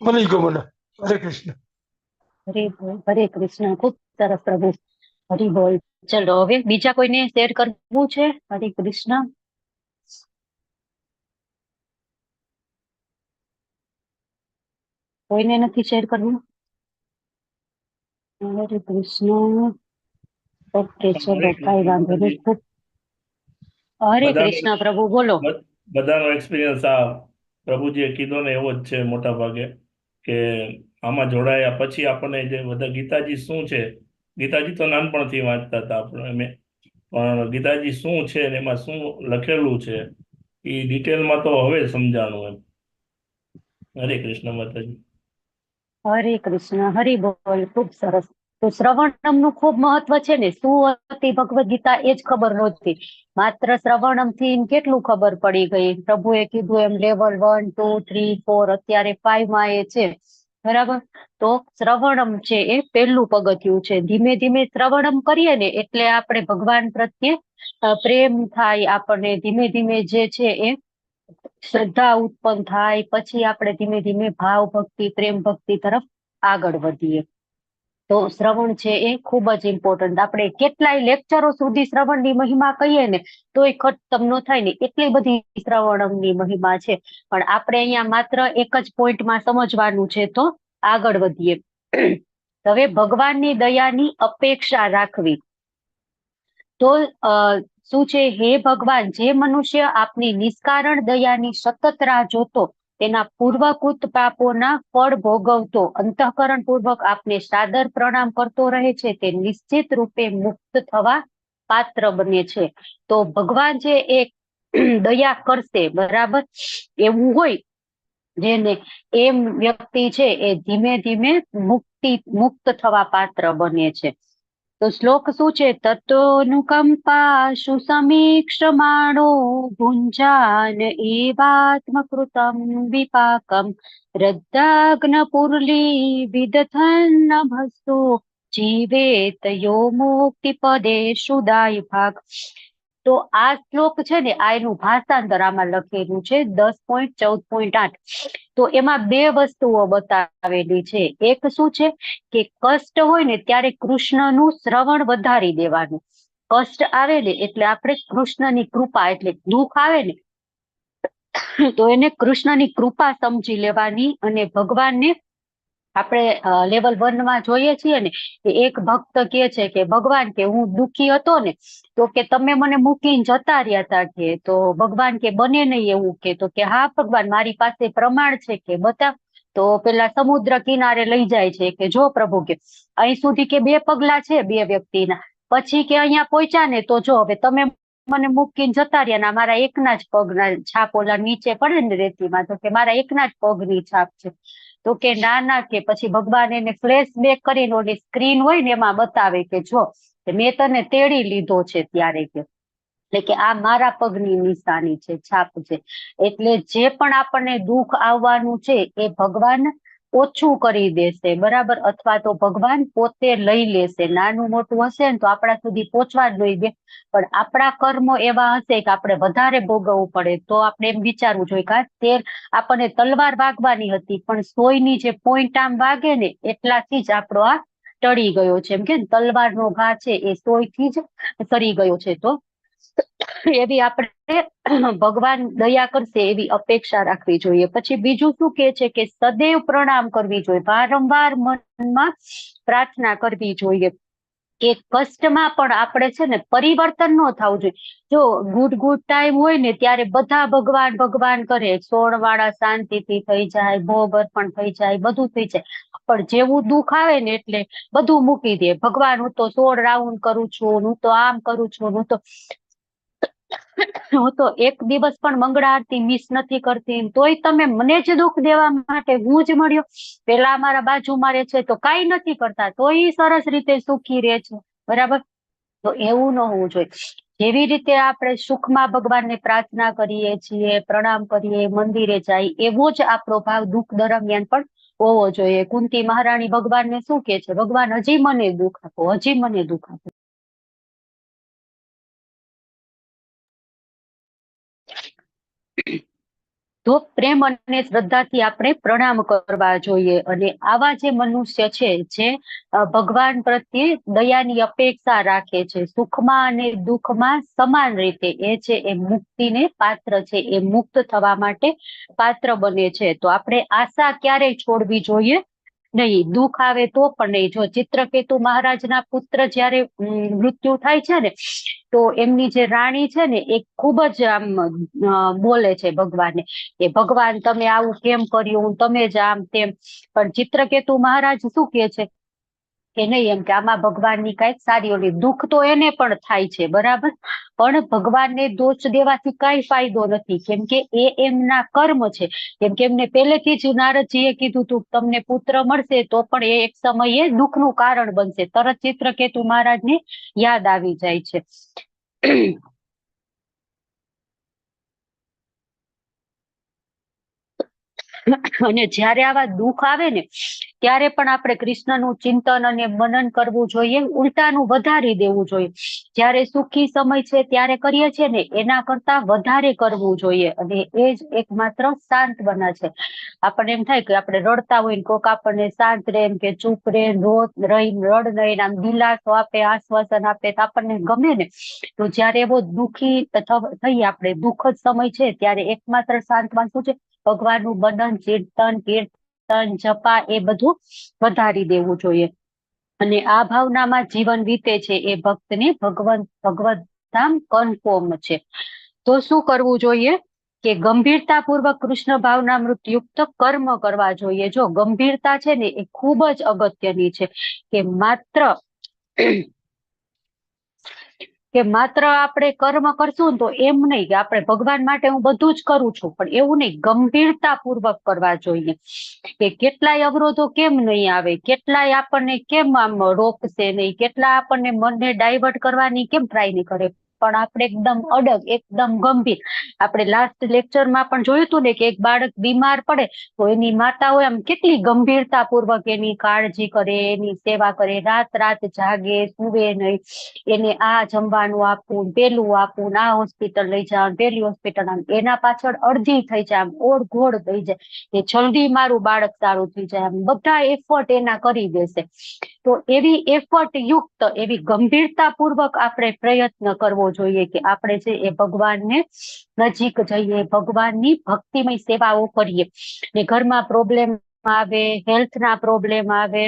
મળી ગયો મને. હરે કૃષ્ણ. હરે બોલ, હરે કૃષ્ણ. ખૂબ સરસ પ્રભુ. હરી બોલ. ચલો હવે બીજા કોઈને શેર કરવું છે? હરે કૃષ્ણ. કોઈને નથી શેર કરવું? હરે કૃષ્ણ. ઓકે, ચલો હરે કઈ કૃષ્ણ વાંધો નહીં. માતાજી. ખૂબ હરે બધાનો કૃષ્ણ પ્રભુ, બોલો. બધાનો એક્સપિરિયન્સ આ પ્રભુજીએ કીધો ને એવો જ છે મોટા ભાગે, કે આમાં જોડાયા પછી આપણને જે બધા ગીતાજી શું છે, ગીતાજી તો નાનપણથી વાંચતા હતા આપણે અમે, પણ ગીતાજી શું છે ને એમાં શું લખેલું છે એ ડિટેલમાં તો હવે સમજાણું એમ. હરે કૃષ્ણ માતાજી. હરે કૃષ્ણ. હરી બોલ. ખૂબ સરસ. તો શ્રવણમ નું ખૂબ મહત્વ છે ને. શું હતી ભગવદ ગીતા એ જ ખબર નહોતી. માત્ર શ્રવણમ થી કેટલું ખબર પડી ગઈ. પ્રભુએ કીધું એમ લેવલ 1, 2, 3, 4 અત્યારે 5 માં એ છે. બરાબર. તો શ્રવણમ છે એ પહેલું પગથિયું છે. ધીમે ધીમે શ્રવણમ કરીએ ને એટલે આપણે ભગવાન પ્રત્યે પ્રેમ થાય. આપણને ધીમે ધીમે જે છે એ શ્રદ્ધા ઉત્પન્ન થાય. પછી આપણે ધીમે ધીમે ભાવ ભક્તિ, પ્રેમ ભક્તિ તરફ આગળ વધીએ. તો શ્રવણ છે એ ખૂબ જ ઇમ્પોર્ટન્ટ. આપણે કેટલાય લેક્ચરો સુધી શ્રવણની મહિમા કહીએ ને તોય ખતમ ન થાય ને, એટલી બધી શ્રવણની મહિમા છે. પણ આપણે અહીંયા માત્ર એક જ પોઈન્ટમાં સમજવાનું છે. તો આગળ વધીએ. હવે ભગવાનની દયાની અપેક્ષા રાખવી. તો શું છે? હે ભગવાન, જે મનુષ્ય આપની નિષ્કારણ દયાની સતત રાહ જોતો, તેના પૂર્વકૃત પાપોના ફળ ભોગવતો, અંતઃકરણ પૂર્વક આપને સાદર પ્રણામ કરતો રહે છે, તે નિશ્ચિત રૂપે મુક્ત થવા પાત્ર બને છે. તો ભગવાન જે એક દયા કરશે, બરાબર, એવું હોય જેને, એમ વ્યક્તિ છે એ ધીમે ધીમે મુક્ત થવા પાત્ર બને છે. તો શ્લોક શું છે? તત્વનુકંપાશુ સમીક્ષમાણો ભુંજાન એવાત્મકૃતમ વિપાકમ રદ્દાગ્ન પુરલી વિદથન ભસ્તુ જીવેત યો મુક્તિ પદે સુદાય ભાગ. તો આ શ્લોક છે ને, આ એનું ભાષાંતર આમાં લખેલું છે 10.14.8. તો એમાં બે વસ્તુઓ બતાવેલી છે. એક શું છે કે કષ્ટ હોય ને ત્યારે કૃષ્ણનું શ્રવણ વધારી દેવાનું. કષ્ટ આવે ને એટલે આપણે કૃષ્ણની કૃપા, એટલે દુઃખ આવે ને તો એને કૃષ્ણની કૃપા સમજી લેવાની. અને ભગવાનને આપણે લેવલ 1 માં જોઈએ છીએ ને, એક ભક્ત કે છે કે ભગવાન, કે હું દુઃખી હતો ને તો કે તમે મને મૂકીને જતા રહ્યા હતા, કે તો ભગવાન કે બને નહીં એવું, કે તો કે હા ભગવાન, મારી પાસે પ્રમાણ છે, કે બતાવ. તો પેલા સમુદ્ર કિનારે લઈ જાય છે કે જો પ્રભુ, કે અહીં સુધી કે 2 પગલા છે 2 વ્યક્તિના, પછી કે અહીંયા પહોંચ્યા ને તો જો હવે તમે મને મૂકીને જતા રહ્યા ને મારા એકના જ પગના છાપ ઓલા નીચે પડે ને રેતીમાં, તો કે મારા એકના જ પગની છાપ છે. તો કે ના ના, કે પછી ભગવાન એને ફ્લેશ બેક કરીને ઓલી સ્ક્રીન હોય ને એમાં બતાવે કે જો મેં તને તેડી લીધો છે ત્યારે, કે એટલે કે આ મારા પગની નિશાની છે, છાપ છે. એટલે જે પણ આપણને દુઃખ આવવાનું છે એ ભગવાન ઓછું કરી દેશે, બરાબર, અથવા તો ભગવાન પોતે લઈ લેશે. નાનું મોટું હશે ને તો આપણા સુધી પહોંચવા જ નહીં દે, પણ આપણા કર્મો એવા હશે કે આપણે વધારે ભોગવવું પડે તો આપણે એમ વિચારવું જોઈએ કે આપણને તલવાર વાગવાની હતી, પણ સોયની જે પોઈન્ટ આમ વાગે ને એટલાથી જ આપણો આ ટળી ગયો છે. એમ કે તલવારનો ઘા છે એ સોયથી જ સરી ગયો છે. તો એવી આપણે ભગવાન દયા કરશે એવી અપેક્ષા રાખવી જોઈએ. પછી બીજું શું કે છે કે સદૈવ પ્રણામ કરવી જોઈએ, વારંવાર મનમાં પ્રાર્થના કરવી જોઈએ કે કષ્ટમાં પણ આપણે છે ને પરિવર્તન ન થવું જોઈએ. જો ગુડ ટાઈમ હોય ને ત્યારે બધા ભગવાન ભગવાન કરે, 16 વાળા શાંતિથી થઈ જાય, ભોગ અર્પણ થઈ જાય, બધું થઈ જાય. પણ જેવું દુઃખ આવે ને એટલે બધું મૂકી દે. ભગવાન, હું તો 16 રાઉન્ડ કરું છું, હું તો આમ કરું છું, હું તો એક દિવસ પણ મંગળા આરતી મિસ નથી કરતી, તોય તમે મને જ દુઃખ દેવા માટે હું જ મળ્યો. પેલા અમારા બાજુમાં રહે છે તો કઈ નથી કરતા, તોય સરસ રીતે સુખી રહે છે, બરાબર. તો એવું ન હોવું જોઈએ. જેવી રીતે આપણે સુખમાં ભગવાનને પ્રાર્થના કરીએ છીએ, પ્રણામ કરીએ, મંદિરે જાય, એવો જ આપણો ભાવ દુઃખ દરમિયાન પણ હોવો જોઈએ. કુંતી મહારાણી ભગવાનને શું કે છે? ભગવાન હજી મને દુઃખ આપો, હજી મને દુઃખ આપો. તો પ્રેમ અને શ્રદ્ધાથી આપણે પ્રણામ કરવા જોઈએ. અને આવા જે મનુષ્ય છે જે ભગવાન પ્રત્યે દયાની અપેક્ષા રાખે છે, સુખમાં અને દુઃખમાં સમાન રીતે, એ છે એ મુક્તિને પાત્ર છે, એ મુક્ત થવા માટે પાત્ર બને છે. તો આપણે આશા ક્યારેય છોડવી જોઈએ નહીં. દુઃખ આવે તો પણ નહીં. જો ચિત્રકેતુ મહારાજના પુત્ર જયારે મૃત્યુ થાય છે ને, તો એમની જે રાણી છે ને, એ ખૂબ જ આમ બોલે છે ભગવાનને કે ભગવાન તમે આવું કેમ કર્યું, તમે જ આમ તેમ. પણ ચિત્રકેતુ મહારાજ શું કે છે કે નહીં, એમ કે આમાં ભગવાનની કઈક સારી ઓલી, દુઃખ તો એને પણ થાય છે, બરાબર, પણ ભગવાનને દોષ દેવાથી કઈ ફાયદો નથી, કેમ કે એ એમના કર્મ છે. કેમ કે એમને પહેલેથી જ નારદજીએ કીધું હતું તમને પુત્ર મળશે તો પણ એ એક સમયે દુઃખનું કારણ બનશે. તરત ચિત્રકેતુ મહારાજને યાદ આવી જાય છે. અને જ્યારે આવા દુઃખ આવે ને, ત્યારે પણ આપણે કૃષ્ણનું ચિંતન અને મનન કરવું જોઈએ, ઉલટાનું વધારી દેવું જોઈએ. જ્યારે સુખી સમય છે ત્યારે કરીએ છીએ ને, એના કરતા વધારે કરવું જોઈએ. અને એ જ એકમાત્ર શાંત બના છે. આપણને એમ થાય કે આપણે રડતા હોય ને કોક આપણને શાંત રહે, એમ કે ચૂપ રહે, રડ નહીં, આમ દિલાસો આપે, આશ્વાસન આપે, તો આપણને ગમે ને. તો જ્યારે એવો દુઃખી થઈ આપણે, દુઃખદ સમય છે, ત્યારે એકમાત્ર શાંતમાં શું છે? ભગવાનનું મનન, ચિંતન, કીર્તન, જપા, એ બધું વધારી દેવું જોઈએ. અને આ ભાવનામાં જીવન વીતે છે એ ભક્તને ભગવત ધામ કન્ફર્મ છે. તો શું કરવું જોઈએ કે ગંભીરતાપૂર્વક કૃષ્ણ ભાવનામૃત યુક્ત કર્મ કરવા જોઈએ. જો ગંભીરતા છે ને, એ ખૂબ જ અગત્યની છે. કે માત્ર આપણે કર્મ કરશું ને, તો એમ નહીં કે આપણે ભગવાન માટે હું બધું જ કરું છું, પણ એવું નહીં, ગંભીરતા પૂર્વક કરવા જોઈએ. કે કેટલાય અવરોધો કેમ નહીં આવે, કેટલાય આપણને કેમ આમ રોકશે નહીં, કેટલા આપણને મનને ડાયવર્ટ કરવાની કેમ ટ્રાય નહીં કરે, પણ આપણે એકદમ અડગ, એકદમ ગંભીર. આપણે લાસ્ટ લેક્ચરમાં પણ જોયું હતું ને કે એક બાળક બીમાર પડે તો એની માતાઓ એમ કેટલી ગંભીરતાપૂર્વક એની કાળજી કરે, એની સેવા કરે, રાત જાગે, સુવે નહીં, એને આ જમવાનું આપવું, પેલું આપવું, આ હોસ્પિટલ લઈ જાવ, પેલી હોસ્પિટલ, એના પાછળ અડધી થઈ જાય, આમ ઓળઘોળ થઈ જાય કે જલ્દી મારું બાળક સારું થઈ જાય, આમ બધા એફર્ટ એના કરી દેશે. તો એવી એફર્ટ યુક્ત, એવી ગંભીરતાપૂર્વક આપણે પ્રયત્ન કરવો જોઈએ કે આપણે છે એ ભગવાનને નજીક જઈએ, ભગવાનની ભક્તિમય સેવાઓ કરીએ. ને ઘરમાં પ્રોબ્લેમ આવે, હેલ્થના પ્રોબ્લેમ આવે,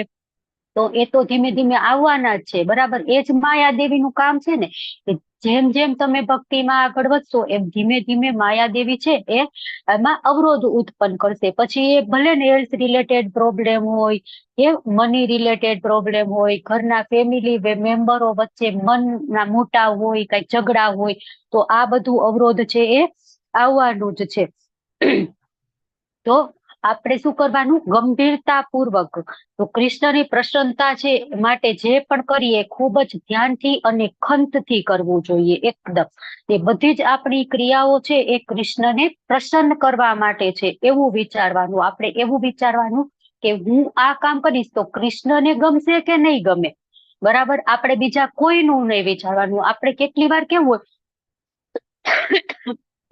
તો એ તો ધીમે ધીમે આવવાના જ છે, બરાબર. એ જ માયાદેવીનું કામ છે ને, કે જેમ જેમ તમે ભક્તિમાં આગળ વધશો એમ ધીમે ધીમે માયાદેવી છે એ એમાં અવરોધ ઉત્પન્ન કરશે. પછી એ ભલે ને હેલ્થ રિલેટેડ પ્રોબ્લેમ હોય, એ મની રિલેટેડ પ્રોબ્લેમ હોય, ઘરના ફેમિલી મેમ્બરો વચ્ચે મનના મોટા હોય, કઈ ઝઘડા હોય, તો આ બધું અવરોધ છે એ આવવાનું જ છે. તો આપણે શું કરવાનું? ગંભીરતાપૂર્વક. તો કૃષ્ણની પ્રસન્નતા છે માટે જે પણ કરીએ ખૂબ જ ધ્યાનથી અને ખંતથી કરવું જોઈએ, એકદમ. એ બધી જ આપણી ક્રિયાઓ છે એ કૃષ્ણને પ્રસન્ન કરવા માટે છે, એવું વિચારવાનું. આપણે એવું વિચારવાનું કે હું આ કામ કરીશ તો કૃષ્ણને ગમશે કે નહીં ગમે, બરાબર. આપણે બીજા કોઈનું નહીં વિચારવાનું. આપણે કેટલી વાર કેવું હોય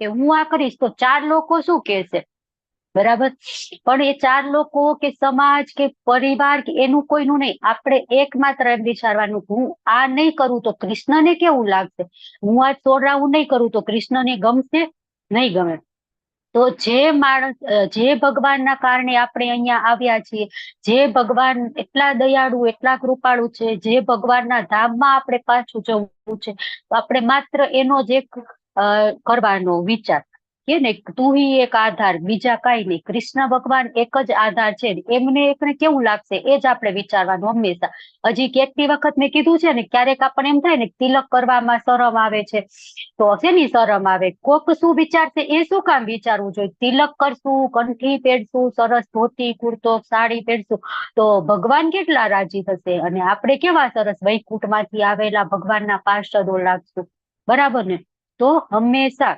કે હું આ કરીશ તો 4 લોકો શું કહેશે, બરાબર. પણ એ 4 લોકો કે સમાજ કે પરિવાર કે એનું કોઈનું નહીં. આપણે એકમાત્ર એમ વિચારવાનું, હું આ નહીં કરું તો કૃષ્ણને કેવું લાગશે, હું આ છોડરાવું નહીં કરું તો કૃષ્ણને ગમશે નહીં ગમે. તો જે માણસ, જે ભગવાનના કારણે આપણે અહીંયા આવ્યા છીએ, જે ભગવાન એટલા દયાળુ, એટલા કૃપાળુ છે, જે ભગવાનના ધામમાં આપણે પાછું જવું છે, તો આપણે માત્ર એનો જ એક કરવાનો વિચાર કે ને, તું હી એક આધાર, બીજા કઈ નહીં. કૃષ્ણ ભગવાન એક જ આધાર છે. એમને એકને કેવું લાગશે એ જ આપણે વિચારવાનું હંમેશા. હજી કેટલી વખત મેં કીધું છે ને, ક્યારેક આપણને એમ થાય ને તિલક કરવામાં શરમ આવે છે, તો શેની શરમ આવે? કોક શું વિચારશે એ શું કામ વિચારવું જોઈએ? તિલક કરશું, કંઠી પહેરશું, સરસ ધોતી કુર્તો સાડી પહેરશું, તો ભગવાન કેટલા રાજી થશે, અને આપણે કેવા સરસ વૈકુંઠમાંથી આવેલા ભગવાનના પાર્ષદો લાગશું. બરાબર ને? તો હંમેશા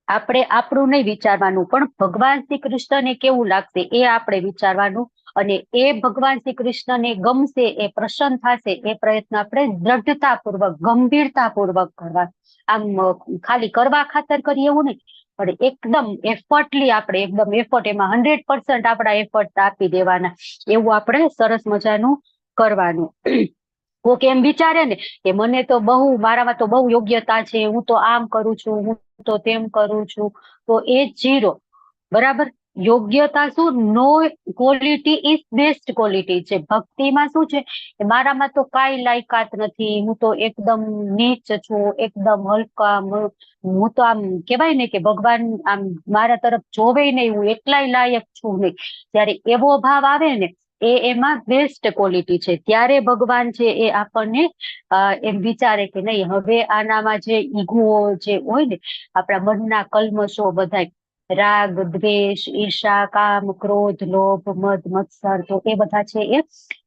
આપણે આપણું નહીં વિચારવાનું, પણ ભગવાન શ્રી કૃષ્ણને કેવું લાગશે એ આપણે વિચારવાનું, અને એ ભગવાન શ્રી કૃષ્ણને ગમશે, એ પ્રસન્ન થશે, એ પ્રયત્ન આપણે દ્રઢતાપૂર્વક, ગંભીરતાપૂર્વક કરવા. આમ ખાલી કરવા ખાતર કરીએ એવું નહીં, પણ એકદમ એફર્ટલી આપણે એકદમ એફર્ટ, એમાં 100% આપણા એફર્ટ આપી દેવાના, એવું આપણે સરસ મજાનું કરવાનું. કોક એમ વિચારે ને કે મને તો બહુ, મારામાં તો બહુ યોગ્યતા છે, હું તો આમ કરું છું, હું તો તેમ કરું છું, તો એ 0. બરાબર? યોગ્યતા શું? નો ક્વોલિટી ઇઝ બેસ્ટ ક્વોલિટી છે. ભક્તિમાં શું છે? મારામાં તો કાંઈ લાયકાત નથી, હું તો એકદમ નીચ છું, એકદમ હલકા, હું તો આમ કહેવાય ને કે ભગવાન આમ મારા તરફ જોવે નહીં, હું એટલાય લાયક છું નહીં. ત્યારે એવો ભાવ આવે ને, એમાં બેસ્ટ ક્વોલિટી છે. ત્યારે ભગવાન છે એ આપણને એમ વિચારે કે નહીં, હવે આનામાં જે ઈગો જે હોય ને, આપણા મનના કલ્મશો બધા, રાગ, દ્વેષ, ઈર્ષા, કામ, ક્રોધ, લોભ, મદ, મત્સર, તો એ બધા છે એ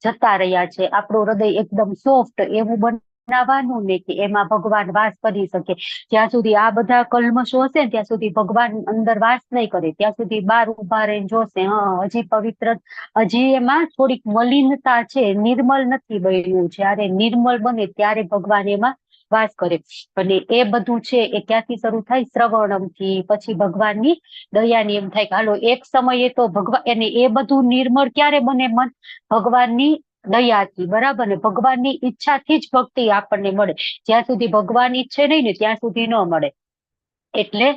જતા રહ્યા છે. આપણું હૃદય એકદમ સોફ્ટ એવું બનાવવાનું ને કે એમાં ભગવાન વાસ કરી શકે. જ્યાં સુધી આ બધા કલ્મશો હશે ને ત્યાં સુધી ભગવાન અંદર વાસ નહીં કરે, ત્યાં સુધી બહાર ઉભા રહીને જોશે, હા હજી પવિત્ર, હજી એમાં થોડીક મલિનતા છે, નિર્મલ નથી બન્યું. જ્યારે નિર્મલ બને ત્યારે ભગવાન એમાં વાસ કરે. અને એ બધું છે એ ક્યાંથી શરૂ થાય? શ્રવણમથી. પછી ભગવાનની દયાની, એમ થાય કે હાલો એક સમયે તો ભગવાન, એને એ બધું નિર્મળ ક્યારે બને મન? ભગવાનની દયાથી. બરાબર ને? ભગવાનની ઈચ્છાથી જ ભક્તિ આપણને મળે. જ્યાં સુધી ભગવાન ઈચ્છે નહીં ને ત્યાં સુધી ન મળે. એટલે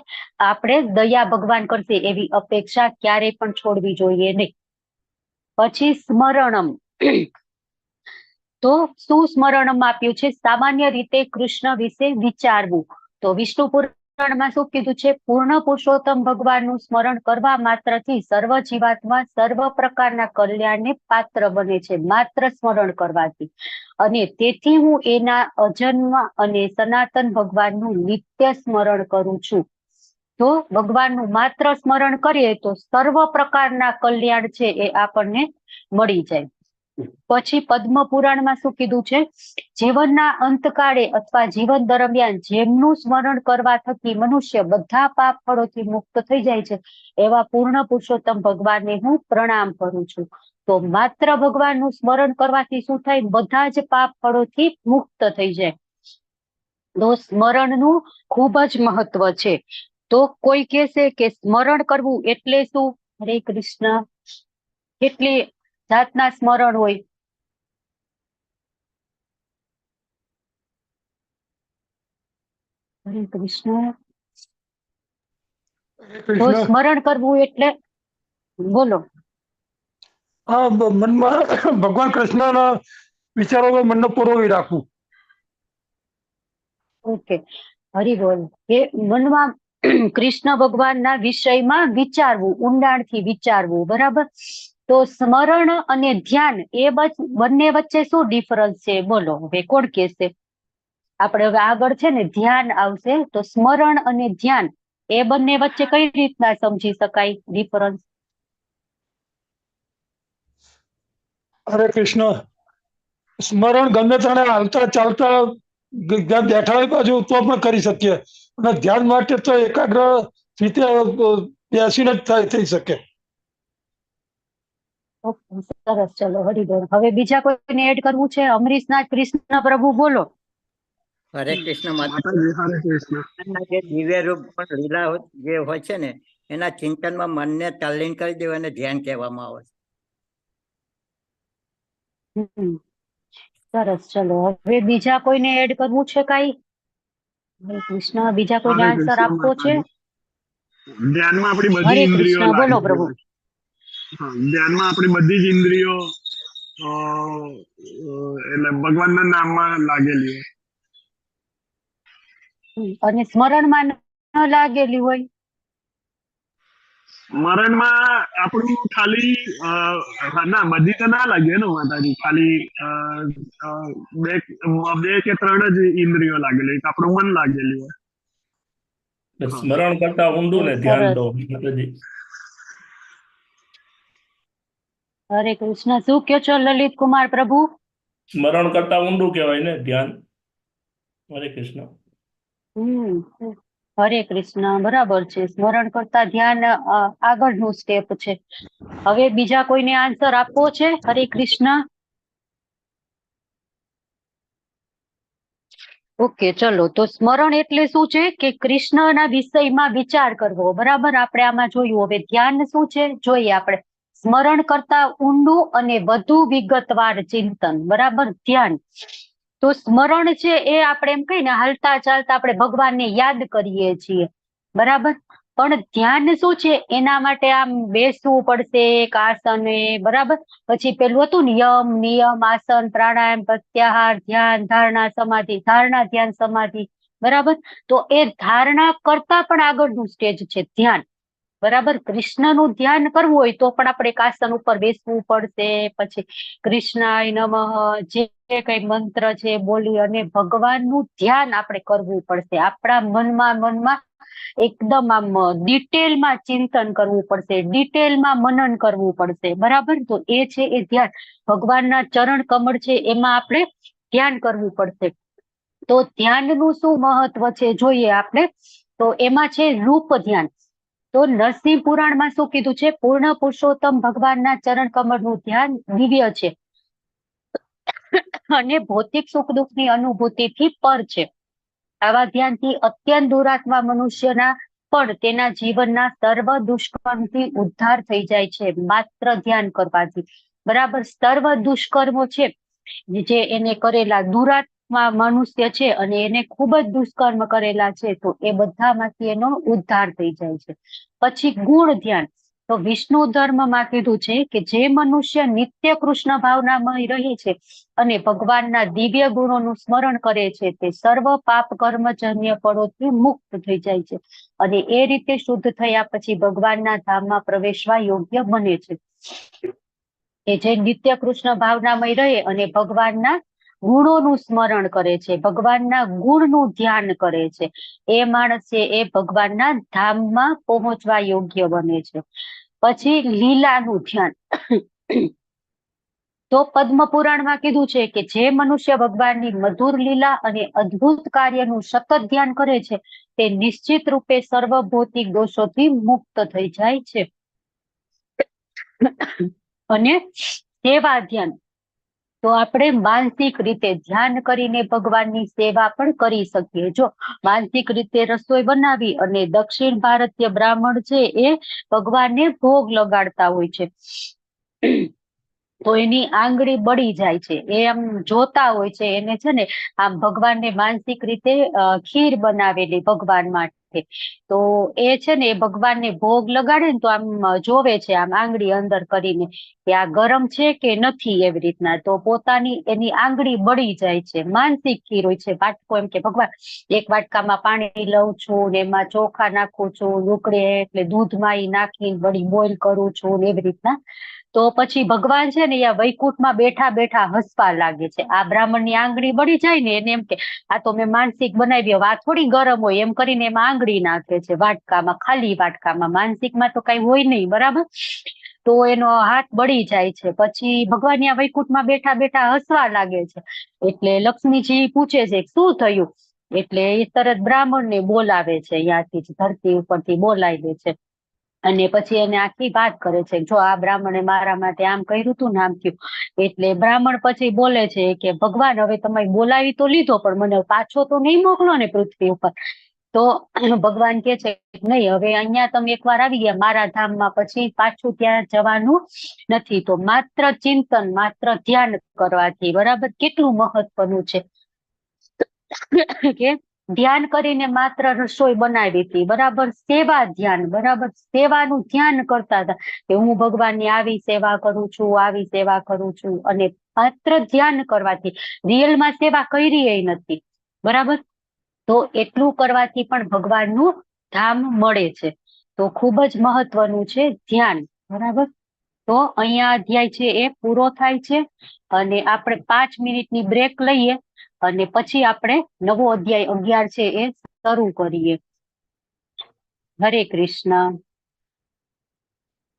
આપણે દયા ભગવાન કરશે એવી અપેક્ષા ક્યારેય પણ છોડવી જોઈએ નહીં. પછી સ્મરણમ. તો શું સ્મરણમ આપ્યું છે? સામાન્ય રીતે કૃષ્ણ વિશે વિચારવું. તો વિષ્ણુ પુરાણમાં શું કીધું છે? પૂર્ણ પુરુષોત્તમ ભગવાનનું સ્મરણ કરવા માત્રથી સર્વ જીવાત્મા સર્વ પ્રકારના કલ્યાણને પાત્ર બને છે, માત્ર સ્મરણ કરવાથી. અને તેથી હું એના અજન્મ અને સનાતન ભગવાનનું નિત્ય સ્મરણ કરું છું. તો ભગવાનનું માત્ર સ્મરણ કરીએ તો સર્વ પ્રકારના કલ્યાણ છે એ આપણને મળી જાય. પછી પદ્મ પુરાણમાં શું કીધું છે? જીવનના અંતકાળે અથવા જીવન દરમિયાન જેમનું સ્મરણ કરવા થકી મનુષ્ય બધા પાપ ફળોથી મુક્ત થઈ જાય છે, એવા પૂર્ણ પુરુષોત્તમ ભગવાનને હું પ્રણામ કરું છું. તો માત્ર ભગવાનનું સ્મરણ કરવાથી શું થાય? બધા જ પાપ ફળોથી મુક્ત થઈ જાય. તો સ્મરણનું ખૂબ જ મહત્વ છે. તો કોઈ કહેશે કે સ્મરણ કરવું એટલે શું? હરે કૃષ્ણ. કેટલી જાતના સ્મરણ હોય? હરે કૃષ્ણ. તો સ્મરણ કરવું એટલે બોલો. હા, મનમાં ભગવાન કૃષ્ણના વિચારો મનને પુરોવી રાખવું. ઓકે, હરિબોલ. કે મનમાં કૃષ્ણ ભગવાનના વિષયમાં વિચારવું, ઊંડાણથી વિચારવું. બરાબર? તો સ્મરણ અને ધ્યાન એ બંને વચ્ચે શું ડિફરન્સ છે? બોલો, હવે કોણ કહેશે? આપણે હવે આગળ છે ને ધ્યાન આવશે, તો સ્મરણ અને ધ્યાન એ બંને વચ્ચે કઈ રીતના સમજી શકાય ડિફરન્સ? હરે કૃષ્ણ. સ્મરણ ગમે તેને હાલતા ચાલતા જ્યાં બેઠા હોય બાજુ તો પણ કરી શકીએ, અને ધ્યાન માટે તો એકાગ્ર રીતે બેસીને જ થઈ શકે. સરસ, ચલો હરિબોલ. હવે બીજા કોઈને એડ કરવું છે? અમરીશનાથ કૃષ્ણ પ્રભુ બોલો. હરે કૃષ્ણ માતાજી, હરે કૃષ્ણ. માતાજીના જે દિવ્ય રૂપ પણ લીલા જે હોય છે ને, એના ચિંતનમાં મનને તલ્લીન કરી દેવાને ધ્યાન કહેવામાં આવે છે. સરસ, ચલો હવે બીજા કોઈને એડ કરવું છે કઈ? હરે કૃષ્ણ. બીજા કોઈને હરે આન્સર કૃષ્ણ આપવો છે? ધ્યાનમાં આપણી બધી હરે ઇન્દ્રિયો કૃષ્ણ, બોલો પ્રભુ. લાગેલી હોય. હા, ધ્યાનમાં આપણી બધી જ ઇન્દ્રિયો એટલે ભગવાનના નામમાં લાગેલી હોય. અને સ્મરણમાં ન લાગેલી હોય? સ્મરણમાં આપણું ખાલી ના, બધી તો ના લાગે ને માતાજી, ખાલી બે કે ત્રણ જ ઇન્દ્રિયો લાગેલી હોય, આપણું મન લાગેલી હોય. સ્મરણ કરતા ઊંડું ને ધ્યાન તો માતાજી. હરે કૃષ્ણ. શું કયો છો લલિત કુમાર પ્રભુ? સ્મરણ કરતા ઊંડું કહેવાય ને ધ્યાન. હરે કૃષ્ણ. હરે કૃષ્ણ. બરાબર છે, સ્મરણ કરતા ધ્યાન આગળનું સ્ટેપ છે. હવે બીજા કોઈને આન્સર આપવો છે? હરે કૃષ્ણ. ઓકે, ચલો. તો સ્મરણ એટલે શું છે કે કૃષ્ણના વિષયમાં વિચાર કરવો. બરાબર, આપણે આમાં જોયું. હવે ધ્યાન શું છે જોઈએ આપણે. સ્મરણ કરતા ઊંડું અને વધુ વિગતવાર ચિંતન. બરાબર, ધ્યાન. તો સ્મરણ છે એ આપણે એમ કહીને હાલતા ચાલતા આપણે ભગવાનને યાદ કરીએ છીએ. બરાબર, પણ ધ્યાન શું છે એના માટે આમ બેસવું પડશે એક આસને. બરાબર, પછી પેલું હતું ને યમ નિયમ આસન પ્રાણાયામ પ્રત્યાહાર ધ્યાન ધારણા સમાધિ, ધારણા ધ્યાન સમાધિ. બરાબર, તો એ ધારણા કરતા પણ આગળનું સ્ટેજ છે ધ્યાન. બરાબર, કૃષ્ણનું ધ્યાન કરવું હોય તો પણ આપણે એક આસન ઉપર બેસવું પડશે. પછી કૃષ્ણાય નમઃ જે કઈ મંત્ર છે બોલી અને ભગવાનનું ધ્યાન આપણે કરવું પડશે. આપણા મનમાં એકદમ આમ ડિટેલમાં ચિંતન કરવું પડશે, ડિટેલમાં મનન કરવું પડશે. બરાબર, તો એ છે એ ધ્યાન. ભગવાનના ચરણ કમળ છે એમાં આપણે ધ્યાન કરવું પડશે. તો ધ્યાનનું શું મહત્વ છે જોઈએ આપણે. તો એમાં છે રૂપ ધ્યાન. તો નરસિંહ પુરાણમાં શું કીધું છે? પૂર્ણ પુરુષોત્તમ ભગવાનના ચરણ કમળનું ધ્યાન દિવ્ય છે અને ભૌતિક સુખ દુઃખની અનુભૂતિથી પર છે. આવા ધ્યાનથી અત્યંત દુરાત્મા મનુષ્યના પણ તેના જીવનના સર્વ દુષ્કર્મથી ઉદ્ધાર થઈ જાય છે માત્ર ધ્યાન કરવાથી. બરાબર, સર્વ દુષ્કર્મો છે જે એને કરેલા દુરાત્મા મનુષ્ય છે અને એને ખૂબ જ દુષ્કર્મ કરેલા છે, તો એ બધામાંથી એનો ઉદ્ધાર થઈ જાય છે. પછી ગુણ ધ્યાન. તો વિષ્ણુ ધર્મમાં કીધું છે કે જે મનુષ્ય નિત્ય કૃષ્ણ ભાવનામય રહે છે અને ભગવાનના દિવ્ય ગુણોનું સ્મરણ કરે છે તે સર્વ પાપ કર્મજન્ય ફળોથી મુક્ત થઈ જાય છે અને એ રીતે શુદ્ધ થયા પછી ભગવાનના ધામમાં પ્રવેશવા યોગ્ય બને છે. કે જે નિત્ય કૃષ્ણ ભાવનામય રહે અને ભગવાનના ગુણોનું સ્મરણ કરે છે, ભગવાનના ગુણનું ધ્યાન કરે છે, એ માણસ છે એ ભગવાનના ધામમાં પહોંચવા યોગ્ય બને છે. પછી લીલાનું ધ્યાન. તો પદ્મ પુરાણમાં કીધું છે કે જે મનુષ્ય ભગવાનની મધુર લીલા અને અદ્ભુત કાર્યનું સતત ધ્યાન કરે છે તે નિશ્ચિત રૂપે સર્વ ભૌતિક દોષોથી મુક્ત થઈ જાય છે. અને સેવા ધ્યાન. તો આપણે માનસિક રીતે ધ્યાન કરીને ભગવાનની સેવા પણ કરી શકીએ. જો માનસિક રીતે રસોઈ બનાવી અને દક્ષિણ ભારતીય બ્રાહ્મણ છે એ ભગવાનને ભોગ લગાડતા હોય છે તો એની આંગળી બળી જાય છે. એ આમ જોતા હોય છે એને છે ને આમ ભગવાનને માનસિક રીતે ખીર બનાવેલી ભગવાન માટે, તો એ છે ને એ ભગવાનને ભોગ લગાડે ને તો આમ જોવે છે આમ આંગળી અંદર કરીને કે આ ગરમ છે કે નથી, એવી રીતના. તો પોતાની એની આંગળી બળી જાય છે. માનસિક ખીર હોય છે. વાટકો એમ કે ભગવાન એક વાટકામાં પાણી લઉં છું ને એમાં ચોખા નાખું છું, ઉકળે એટલે દૂધમાં ઈ નાખીને વળી બોઇલ કરું છું ને એવી રીતના. તો પછી ભગવાન છે ને અહીંયા વૈકુંઠમાં બેઠા બેઠા હસવા લાગે છે. આ બ્રાહ્મણની આંગળી બળી જાય ને એને એમ કે આ તો મેં માનસિક બનાવી, આ થોડી ગરમ હોય, એમ કરીને એમાં આંગળી નાખે છે વાટકામાં, ખાલી વાટકામાં. માનસિકમાં તો કઈ હોય નહીં. બરાબર, તો એનો હાથ બળી જાય છે. પછી ભગવાન ત્યાં વૈકુંઠમાં બેઠા બેઠા હસવા લાગે છે. એટલે લક્ષ્મીજી પૂછે છે શું થયું, એટલે એ તરત બ્રાહ્મણને બોલાવે છે, અહીંયાથી જ ધરતી ઉપરથી બોલાવી દે છે અને પછી એને આખી વાત કરે છે. જો આ બ્રાહ્મણે મારા માટે આમ કર્યું હતું ને આમ થયું. એટલે બ્રાહ્મણ પછી બોલે છે કે ભગવાન હવે તમે બોલાવી તો લીધો પણ મને પાછો તો નહીં મોકલો ને પૃથ્વી ઉપર. તો ભગવાન કે છે નહીં, હવે અહીંયા તમે એકવાર આવી ગયા મારા ધામમાં પછી પાછું ત્યાં જવાનું નથી. તો માત્ર ચિંતન, માત્ર ધ્યાન કરવાથી. બરાબર, કેટલું મહત્વનું છે કે ધ્યાન કરીને માત્ર રસોઈ બનાવી હતી. બરાબર, સેવા ધ્યાન. બરાબર, સેવાનું ધ્યાન કરતા હતા કે હું ભગવાનની આવી સેવા કરું છું, આવી સેવા કરું છું, અને માત્ર ધ્યાન કરવાથી રિયલમાં સેવા કરી નથી. બરાબર, તો એટલું કરવાથી પણ ભગવાનનું ધામ મળે છે. તો ખૂબ જ મહત્વનું છે ધ્યાન. બરાબર, તો અહીંયા અધ્યાય છે એ પૂરો થાય છે અને આપણે 5 મિનિટની બ્રેક લઈએ અને પછી આપણે નવો અધ્યાય 11 છે એ શરૂ કરીએ. હરે કૃષ્ણ.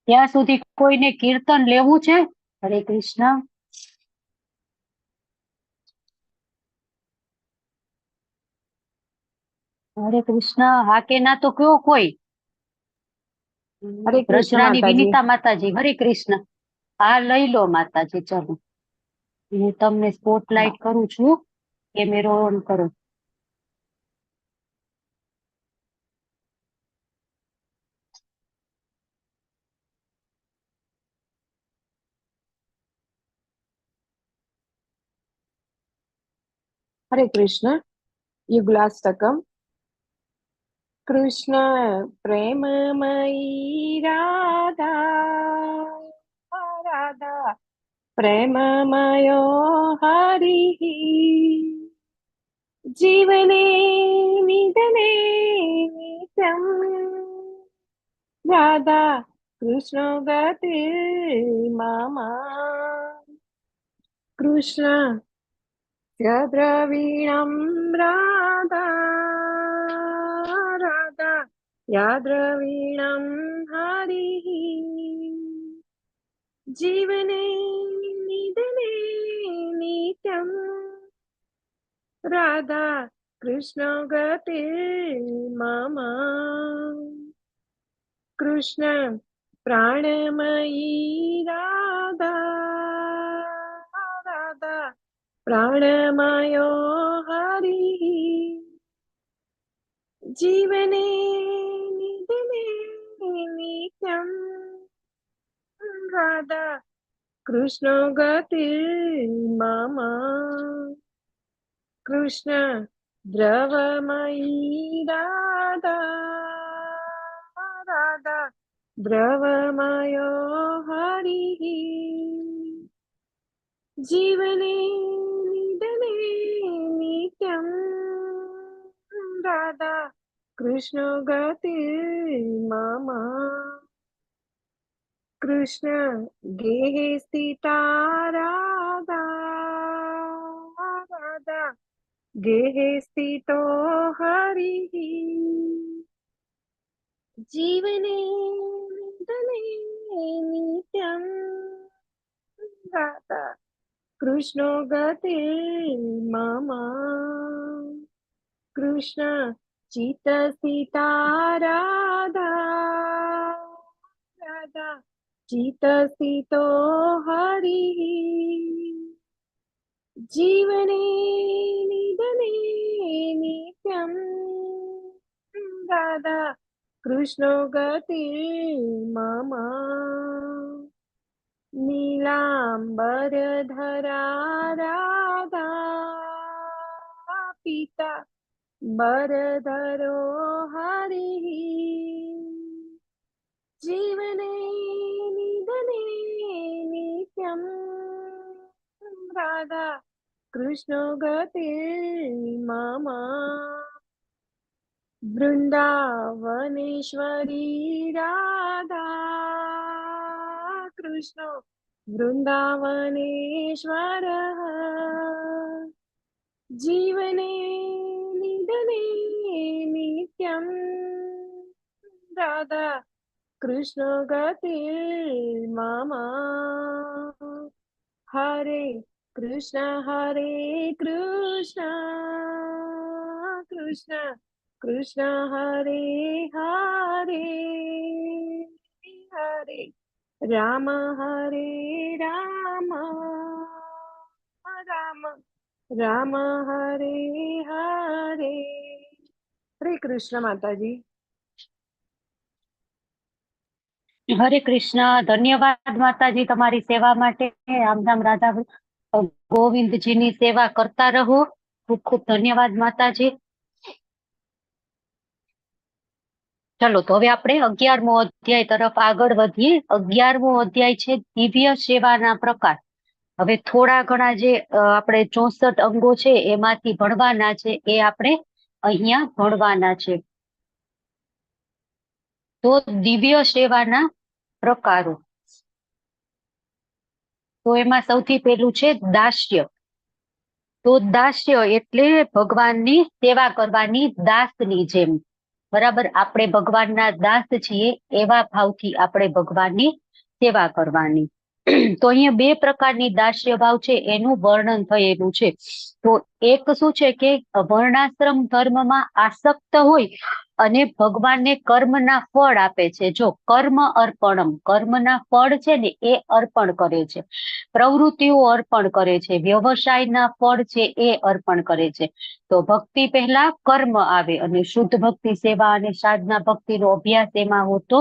ત્યાં સુધી કોઈને કીર્તન લેવું છે? હરે કૃષ્ણ. હરે કૃષ્ણ. હા કે ના તો કયો કોઈ. હરે કૃષ્ણ રજરાની માતાજી. વિનીતા માતાજી. હરે કૃષ્ણ. હા લઈ લો માતાજી. ચાલો હું તમને સ્પોટલાઇટ કરું છું. કેમેરો ઓન કરો. હરે કૃષ્ણ. યુગલાષ્ટકમ. કૃષ્ણ પ્રેમમયી રાધા, રાધા પ્રેમમયો હરિ, જીવને નિધને નિત્યમ, રાધા કૃષ્ણ ગતિ મામા. કૃષ્ણ દ્રવીણમ રાધા, રાધા યાદ્રવીણમ હરિ, જીવને નિધને નિત્યમ, રાધા કૃષ્ણ ગતિ મામા. કૃષ્ણ પ્રાણમયી રાધા, રાધા પ્રાણમયો હરિ, જીવને નિધને નિત્યમ, રાધા કૃષ્ણ ગતિ મામા. કૃષ્ણ દ્રવમયી રાધા, રાધા દ્રવમયો હરિ, જીવને નિધને નિત્યમ, રાધા કૃષ્ણ ગતિ મામા. કૃષ્ણ ગેહે સ્થિતા રાધા, રાધા ગેહે સ્થિતો હરિ, જીવને નિધને નિત્યમ, રાધા કૃષ્ણ ગતિ મામા. કૃષ્ણ ચિત્ત સ્થિતા રાધા, રાધા ચિત્ત સ્થિતો હરિ, જીવને નિધને નિત્યમ, રાધા કૃષ્ણ ગતિ મામા. નીલાંબર ધરા રાધા, પિતા બરધરો હરિ, જીવને નિધને નિત્યમ, રાધા કૃષ્ણ ગતિ મામા. વૃંદાવનેશ્વરી રાધા, કૃષ્ણ વૃંદાવનેશ્વર, જીવને નિધને નિત્યમ, રાધા કૃષ્ણ ગતિ મામા. હરે કૃષ્ણ કૃષ્ણ કૃષ્ણ હરે હરે, હરે રામ હરે રામ, રામ રામ હરે હરે. હરે કૃષ્ણ માતાજી. હરે કૃષ્ણ. ધન્યવાદ માતાજી તમારી સેવા માટે. આમ નામ રાધા ગોવિંદજીની સેવા કરતા રહો. ખૂબ ખૂબ ધન્યવાદ માતાજી. ચલો તો હવે આપણે 11મો અધ્યાય તરફ આગળ વધીએ. 11મો અધ્યાય છે દિવ્ય સેવાના પ્રકાર. હવે થોડા ઘણા જે આપણે 64 અંગો છે એમાંથી ભણવાના છે એ આપણે અહીંયા ભણવાના છે. તો દિવ્ય સેવાના પ્રકારો. તો એમાં સૌથી પહેલું છે દાસ્ય. તો દાસ્ય એટલે ભગવાનની સેવા કરવાની દાસની જેમ. બરાબર, આપણે ભગવાનના દાસ છીએ એવા ભાવથી આપણે ભગવાનની સેવા કરવાની. તો અહીંયા બે પ્રકારની દાસ્ય ભાવ છે એનું વર્ણન થયેલું છે. તો એક શું છે કે વર્ણાશ્રમ ધર્મમાં આસક્ત હોય અને ભગવાનને કર્મના ફળ આપે છે. જો કર્મ અર્પણમ, કર્મના ફળ છે ને એ અર્પણ કરે છે, પ્રવૃત્તિઓ અર્પણ કરે છે, વ્યવસાયના ફળ છે એ અર્પણ કરે છે. તો ભક્તિ પહેલા કર્મ આવે અને શુદ્ધ ભક્તિ, સેવા અને સાધના ભક્તિનો અભ્યાસ એમાં હોતો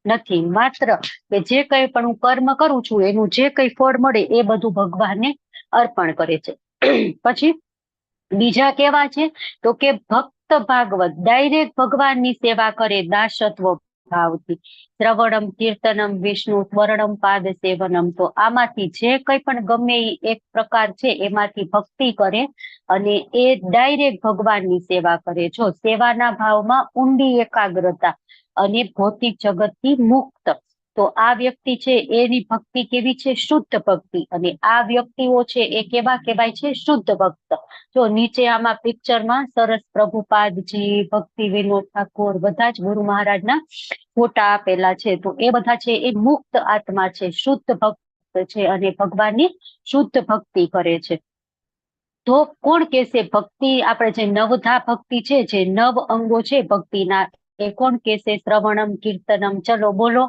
નથી. માત્ર કે જે કંઈ પણ હું કર્મ કરું છું એનું જે કંઈ ફળ મળે એ બધું ભગવાનને અર્પણ કરે છે. પછી બીજા કેવા છે તો કે ભક્ત ભાગવત ડાયરેક્ટ ભગવાનની સેવા કરે દાસત્વ ભાવથી. શ્રવણમ, કીર્તનમ, વિષ્ણુ સ્મરણમ, પાદ સેવનમ. તો આમાંથી જે કંઈ પણ ગમે એ એક પ્રકાર છે એમાંથી ભક્તિ કરે અને એ ડાયરેક્ટ ભગવાનની સેવા કરે. જો સેવાના ભાવમાં ઊંડી એકાગ્રતા અને ભૌતિક જગતથી મુક્ત. તો આ વ્યક્તિ છે એની ભક્તિ કેવી છે? શુદ્ધ ભક્તિ. અને આ વ્યક્તિઓ છે એ કેવા કહેવાય છે? શુદ્ધ ભક્ત. જો નીચે આમાં પિક્ચરમાં સરસ પ્રભુપાદજી, ભક્તિ વિનોદ ઠાકોર બધા જ ગુરુ મહારાજના ફોટા આપેલા છે. તો એ બધા છે એ મુક્ત આત્મા છે, શુદ્ધ ભક્ત છે અને ભગવાનની શુદ્ધ ભક્તિ કરે છે. તો કોણ કહેશે ભક્તિ, આપણે જે નવધા ભક્તિ છે, જે નવ અંગો છે ભક્તિના, એ કોણ કહેશે? શ્રવણમ, કીર્તનમ. ચલો બોલો.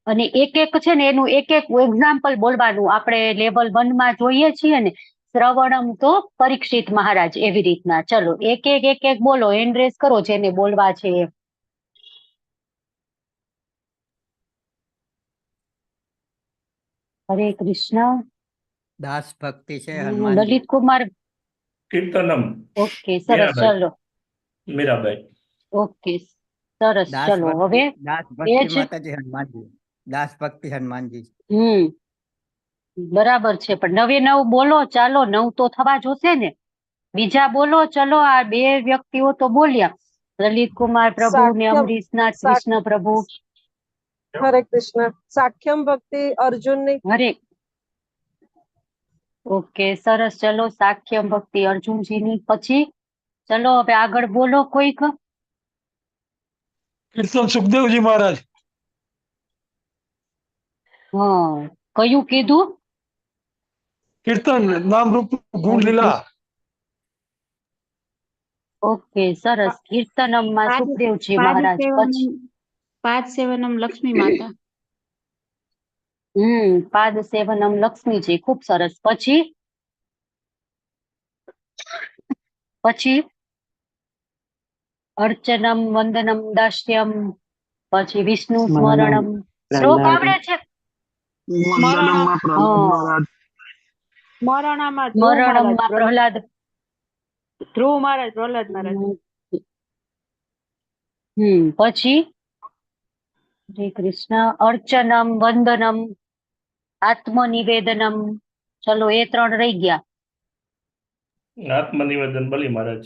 અને એક એક છે ને એનું એક એક એક્ઝામ્પલ બોલવાનું. આપણે લેવલ 1 માં જોઈએ છીએ ને, શ્રવણમ તો પરીક્ષિત મહારાજ, એવી રીતના. ચલો એક એક બોલો, હેન્ડ રેઝ કરો જેને બોલવા છે એ. હરે કૃષ્ણ. દાસ ભક્તિ છે હનુમાનજી. લલિત કુમાર. કીર્તનમ ઓકે, સરસ. ચલો મીરાબાઈ. ઓકે, સરસ. દાસ ચલો ભક્તિ, હવે દાસ એ ભક્તિ છે. માતાજી હનુમાનજી. દાસ ભક્તિ હનુમાનજી. બરાબર છે, પણ 9 બોલો. ચાલો 9 તો થવા જોશે ને. બીજા બોલો. ચલો આ બે વ્યક્તિઓ તો બોલ્યા, લલિત કુમાર પ્રભુ ને સાખ્યમ અમરીશનાથ સાક- કૃષ્ણ પ્રભુ. હરે કૃષ્ણ. સાખ્યમ ભક્તિ અર્જુનની. હરે ઓકે, સરસ. ચલો સાખ્યમ ભક્તિ અર્જુનજીની. પછી ચલો હવે આગળ બોલો કોઈક. કીર્તન સુખદેવજી મહારાજ. હા, કયું કીધું? કીર્તન નામ રૂપ ગુણ લીલા. ઓકે, સરસ. કીર્તનમમાં સુખદેવજી મહારાજ. પછી પાદ સેવનમ લક્ષ્મી માતા. પાદ સેવનમ લક્ષ્મીજી. ખૂબ સરસ. પછી અર્ચનમ, વંદનમ, દાસ્યમ. પછી વિષ્ણુ સ્મરણમ. શ્લોક આવડે છે? વંદનમમાં પ્રહલાદ મહારાજ. સ્મરણામાં સ્મરણમમાં પ્રહલાદ. ધ્રુવ મહારાજ, પ્રહલાદ મહારાજ. પછી હરે કૃષ્ણ. અર્ચનમ, વંદનમ, આત્મનિવેદનમ. ચલો એ 3 રહી ગયા. આત્મનિવેદન બલી મહારાજ.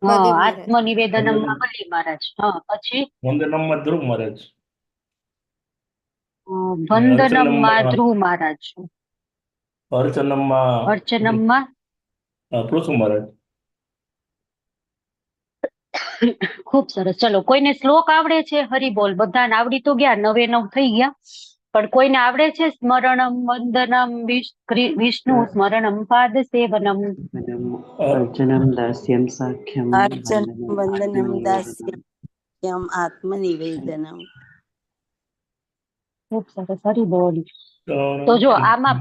આત્મનિવેદનમમાં બલી મહારાજ. પછી વંદનમમાં ધ્રુવ મહારાજ. વંદનમમાં ધ્રુવ મહારાજ. અર્ચનમમાં પૃથુ મહારાજ. ખૂબ સરસ. ચલો કોઈને શ્લોક આવડે છે? હરિબોલ. બધાને આવડી તો ગયા, 9 થઈ ગયા. પણ કોઈને આવડે છે? સ્મરણમ, વંદનમ, વિષ્ણુ સ્મરણમ, પાદ સેવનમ. અર્ચનમ, દાસ્યમ, સાખ્યમ, વંદનમ, દાસ્યમ, આત્મનિવેદનમ. ખૂબ સરસ. હરિબોલ. તો જો આમાં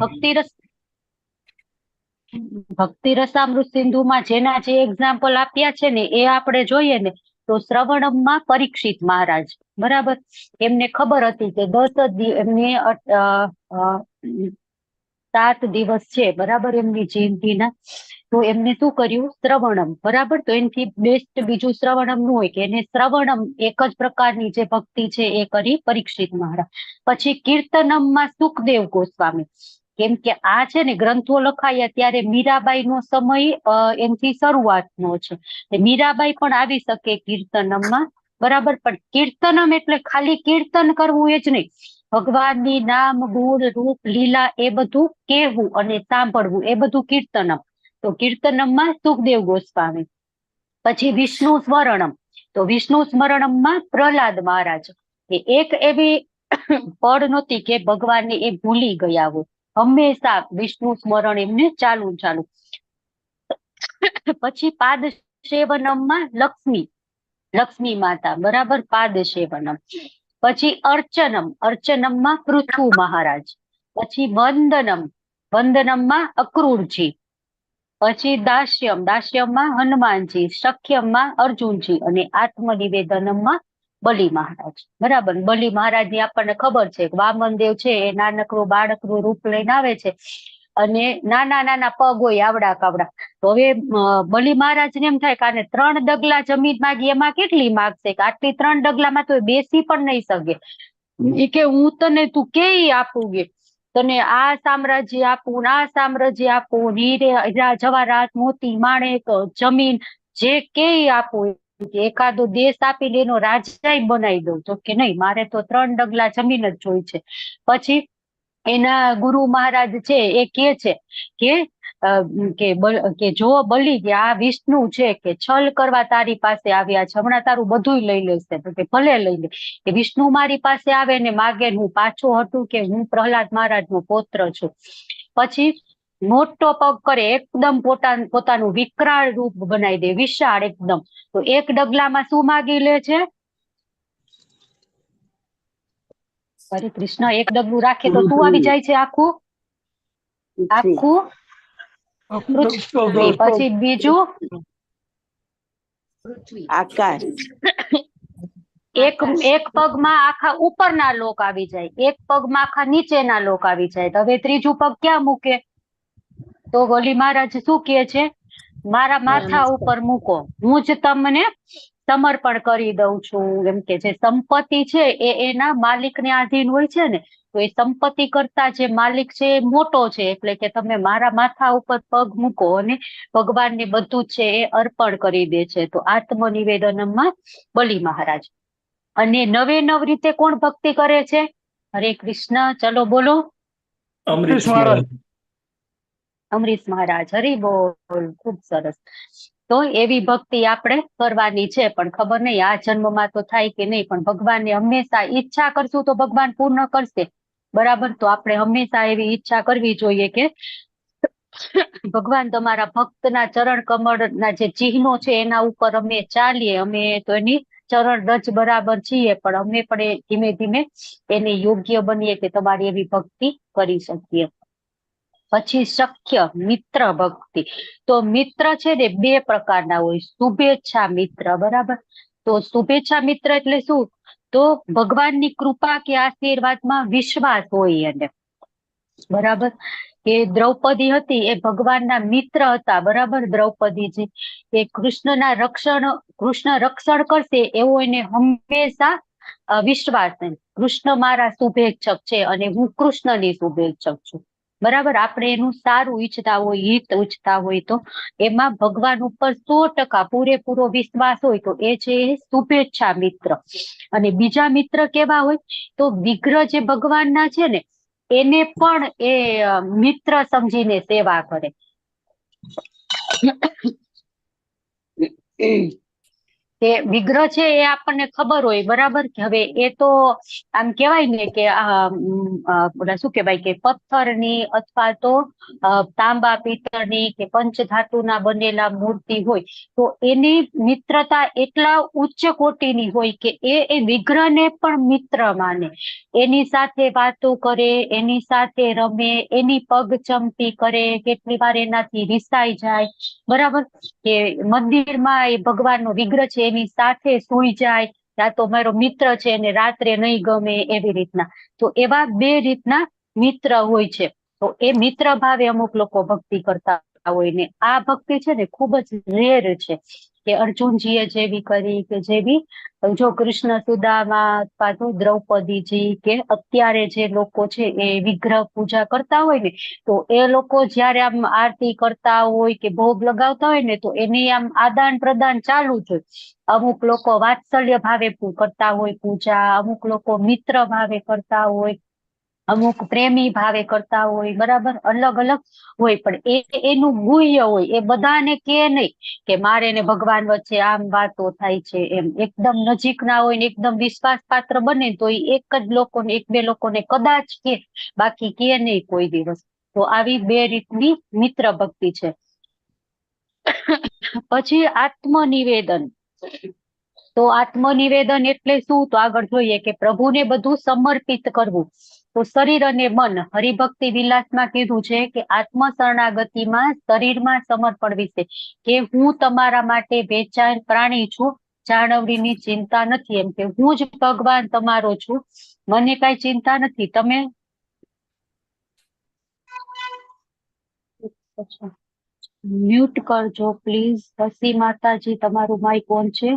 ભક્તિ રસામૃત સિંધુમાં જેના જે એક્ઝામ્પલ આપ્યા છે ને એ આપણે જોઈએ ને, તો શ્રવણમમાં પરીક્ષિત મહારાજ. બરાબર. એમને ખબર હતી કે 10 એમને 7 દિવસ છે બરાબર એમની જયંતિના. તો એમને શું કર્યું? શ્રવણમ. બરાબર. તો એનાથી બેસ્ટ બીજું શ્રવણમ નું હોય કે એને શ્રવણમ એક જ પ્રકારની જે ભક્તિ છે એ કરી પરીક્ષિત મહારાજ. પછી કીર્તનમમાં સુખદેવ ગોસ્વામી. કેમ કે આ છે ને ગ્રંથો લખાયા ત્યારે મીરાબાઈ નો સમય એનાથી શરૂઆતનો છે. મીરાબાઈ પણ આવી શકે કીર્તનમમાં. બરાબર. પણ કીર્તનમ એટલે ખાલી કીર્તન કરવું એ જ નહીં, ભગવાનની નામ, ગુણ, રૂપ, લીલા એ બધું કહેવું અને સાંભળવું, એ બધું કીર્તનમ. તો કીર્તનમમાં સુખદેવ ગોસ્વામી. પછી વિષ્ણુ સ્મરણમ. તો વિષ્ણુ સ્મરણમમાં પ્રહલાદ મહારાજ. કે એક એવી પળ નહોતી કે ભગવાનને એ ભૂલી ગયા હોય, હંમેશા વિષ્ણુ સ્મરણ એમને ચાલુ ચાલુ. પછી પાદ સેવનમમાં લક્ષ્મી માતા, બરાબર, પાદ સેવનમ. પછી અર્ચનમમાં પૃથુ મહારાજ. પછી વંદનમમાં અક્રૂરજી. પછી દાસ્યમમાં હનુમાનજી, સખ્યમમાં અર્જુનજી અને આત્મનિવેદનમમાં બલિ મહારાજ. બરાબર, બલિ મહારાજ ની આપણને ખબર છે વામનદેવ છે એ નાનકડું બાળકનું રૂપ લઈને આવે છે અને નાના પગ હોય આવડા કાવડા. તો હવે બલિ મહારાજ ને એમ થાય કે આને 3 ડગલા જમીન માંગી, એમાં કેટલી માગશે, કે આટલી 3 ડગલામાં તો બેસી પણ નહીં શકે. એ કે હું તને તું કેય આપું ગે, તને આ સામ્રાજ્ય આપું, આ સામ્રાજ્ય આપું, હીરે જવાહરાત મોતી માણેક જમીન જે કેય આપું, એકાદો દેશ આપીને એનો રાજા બનાવી દઉં. તો કે નહીં, મારે તો 3 ડગલા જમીન જ જોઈ છે. પછી એના ગુરુ મહારાજ છે એ કે છે કે જો બલિ, કે આ વિષ્ણુ છે કે છલ કરવા તારી પાસે આવ્યા છે, હમણાં તારું બધું લઈ લેશે. તો કે ભલે લઈ લે. કે વિષ્ણુ મારી પાસે આવે ને માગે, હું પાછો હતું કે હું પ્રહલાદ મહારાજ નો પૌત્ર છું. પછી મોટો પગ કરે, એકદમ પોતાનું વિકરાળ રૂપ બનાવી દે, વિશાળ એકદમ. તો 1 ડગલામાં શું માગી લે છે? હરે કૃષ્ણ, 1 ડગલું રાખે તો શું આવી જાય છે? આખું પૃથ્વી. પછી બીજું આકાશ. એક પગમાં આખા ઉપરના લોક આવી જાય, એક પગમાં આખા નીચેના લોક આવી જાય. તો હવે ત્રીજું પગ ક્યાં મૂકે? તો બલિ મહારાજ શું કે છે? મારા માથા ઉપર મૂકો, હું જ તમને સમર્પણ કરી દઉં છું. એમ કે જે સંપત્તિ છે એ એના માલિકને આધીન હોય છે ને, તો એ સંપત્તિ કરતા જે માલિક છે એ મોટો છે, એટલે કે તમે મારા માથા ઉપર પગ મૂકો. અને ભગવાનને બધું છે એ અર્પણ કરી દે છે. તો આત્મનિવેદનમાં બલિ મહારાજ. અને નવે રીતે કોણ ભક્તિ કરે છે? હરે કૃષ્ણ, ચલો બોલો. અમરીશ મહારાજ. અમરીશ મહારાજ, હરી બોલ, ખૂબ સરસ. તો એવી ભક્તિ આપણે કરવાની છે, પણ ખબર નહીં આ જન્મમાં તો થાય કે નહીં, પણ ભગવાનને હંમેશા ઈચ્છા કરશું તો ભગવાન પૂર્ણ કરશે. બરાબર, તો આપણે હંમેશા એવી ઈચ્છા કરવી જોઈએ કે ભગવાન તમારા ભક્તના ચરણ કમળના જે ચિહ્નો છે એના ઉપર અમે ચાલીએ, અમે તો એની ચરણ રજ બરાબર છીએ, પણ અમે પણ ધીમે ધીમે એને યોગ્ય બનીએ કે તમારી એવી ભક્તિ કરી શકીએ. પછી સખ્ય મિત્ર ભક્તિ. તો મિત્ર છે ને 2 પ્રકારના હોય, શુભેચ્છા મિત્ર. બરાબર, તો શુભેચ્છા મિત્ર એટલે શું? તો ભગવાનની કૃપા કે આશીર્વાદમાં વિશ્વાસ હોય એને. બરાબર, કે દ્રૌપદી હતી એ ભગવાનના મિત્ર હતા. બરાબર, દ્રૌપદીજી એ કૃષ્ણ રક્ષણ કરશે એવો એને હંમેશા વિશ્વાસ. કૃષ્ણ મારા શુભેચ્છક છે અને હું કૃષ્ણની શુભેચ્છક છું. બરાબર, આપણે એનું સારું ઈચ્છતા હોય, હિત ઈચ્છતા હોય, તો એમાં ભગવાન ઉપર 100% પૂરેપૂરો વિશ્વાસ હોય, તો એ છે શુભેચ્છા મિત્ર. અને બીજા મિત્ર કેવા હોય? તો વિગ્રહ જે ભગવાનના છે ને એને પણ એ મિત્ર સમજીને સેવા કરે. કે વિગ્રહ છે એ આપણને ખબર હોય, બરાબર, કે હવે એ તો આમ કેવાય ને કે શું કેવાય કે પથ્થરની અથવા તો તાંબા પિત્તળની કે પંચધાતુના બનેલા મૂર્તિ હોય, તો એની મિત્રતા એટલા ઉચ્ચ કોટીની હોય કે એ વિગ્રહને પણ મિત્ર માને, એની સાથે વાતો કરે, એની સાથે રમે, એની પગ ચમતી કરે, કેટલી વાર એનાથી રિસાઈ જાય. બરાબર, કે મંદિરમાં એ ભગવાનનો વિગ્રહ છે એની સાથે સૂઈ જાય, યા તો મારો મિત્ર છે એને રાત્રે નહીં ગમે, એવી રીતના. તો એવા 2 રીતના મિત્ર હોય છે. તો એ મિત્ર ભાવે અમુક લોકો ભક્તિ કરતા હોય ને આ ભક્તિ છે ને ખૂબ જ રેર છે. કે અર્જુનજીએ જેવી કરી, કે જેવી જો કૃષ્ણ સુદામા અથવા તો દ્રૌપદીજી, કે અત્યારે જે લોકો છે એ વિગ્રહ પૂજા કરતા હોય ને, તો એ લોકો જયારે આમ આરતી કરતા હોય કે ભોગ લગાવતા હોય ને, તો એની આમ આદાન પ્રદાન ચાલુ જ હોય. અમુક લોકો વાત્સલ્ય ભાવે કરતા હોય પૂજા, અમુક લોકો મિત્ર ભાવે કરતા હોય, અમુક પ્રેમી ભાવે કરતા હોય, બરાબર, અલગ અલગ હોય, પણ એનું ગુહ્ય હોય, એ બધાને કે નહીં કે મારે ને ભગવાન વચ્ચે આમ વાતો થાય છે એમ. એકદમ નજીકના હોય ને એકદમ વિશ્વાસ પાત્ર બને તો એ એક જ લોકોને, એક બે લોકોને કદાચ કે, બાકી કે નહીં કોઈ દિવસ. તો આવી બે રીતની મિત્ર ભક્તિ છે. પછી આત્મનિવેદન. તો આત્મનિવેદન એટલે શું? તો આગળ જોઈએ કે પ્રભુને બધું સમર્પિત કરવું. તો શરીર અને મન, હરિભક્તિ વિલાસમાં કીધું છે કે આત્મ શરણાગતિમાં શરીરમાં સમર્પણ વિશે, કે હું તમારા માટે વેચાણ પ્રાણી છું, જાણવડીની ચિંતા નથી, એમ કે હું જ ભગવાન તમારો છું, મને કઈ ચિંતા નથી. તમે મ્યુટ કરજો પ્લીઝ. હસી માતાજી, તમારું માઇક ઓન છે.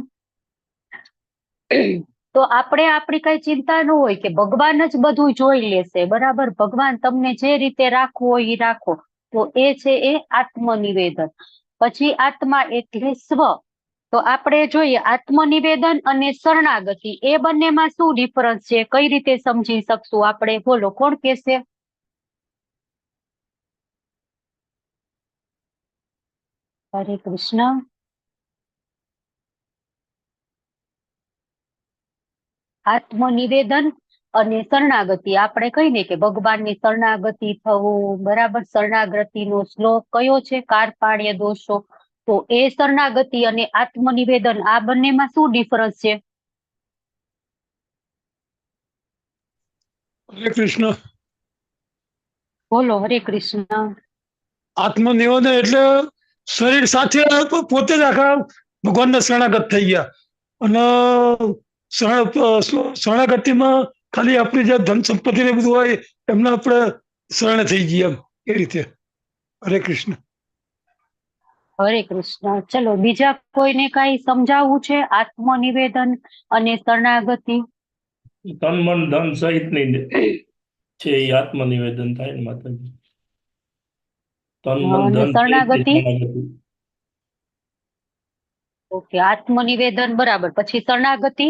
તો આપણે આપણી કઈ ચિંતા ન હોય, કે ભગવાન જ બધું જોઈ લેશે, બરાબર. ભગવાન તમને જે રીતે રાખવું હોય એ રાખો. તો એ છે એ આત્મનિવેદન. પછી આત્મા એટલે સ્વ. તો આપણે જોઈએ આત્મનિવેદન અને શરણાગતિ, એ બંનેમાં શું ડિફરન્સ છે, કઈ રીતે સમજી શકશું આપણે? બોલો, કોણ કહેશે? હરે કૃષ્ણ. આત્મનિવેદન અને શરણાગતિ, આપણે કહીને કે ભગવાનની શરણાગતિ થવું, બરાબર. શરણાગતિનો શ્લોક કયો છે? કાર્પાણ્ય દોષો. તો એ શરણાગતિ અને આત્મનિવેદન, આ બંનેમાં શું ડિફરન્સ છે? હરે કૃષ્ણ. બોલો. હરે કૃષ્ણ. આત્મનિવેદન એટલે શરીર સાથે પોતે જ આખા ભગવાનના શરણાગત થઈ ગયા. અને શરણાગતિમાં ખાલી આપણી જે ધન સંપત્તિ ને બધું હોય એમને આપણે શરણે થઈ ગયા, એમ એ રીતે. હરે કૃષ્ણ. હરે કૃષ્ણ. ચલો, બીજા કોઈને કઈ સમજાવવું છે આત્મનિવેદન અને શરણાગતિ? તન મન ધન સહિતની છે એ આત્મનિવેદન થાય ને માતાજી. તન મન અને ધન શરણાગતિ? શરણાગતિ. ઓકે, આત્મનિવેદન બરાબર. પછી શરણાગતિ?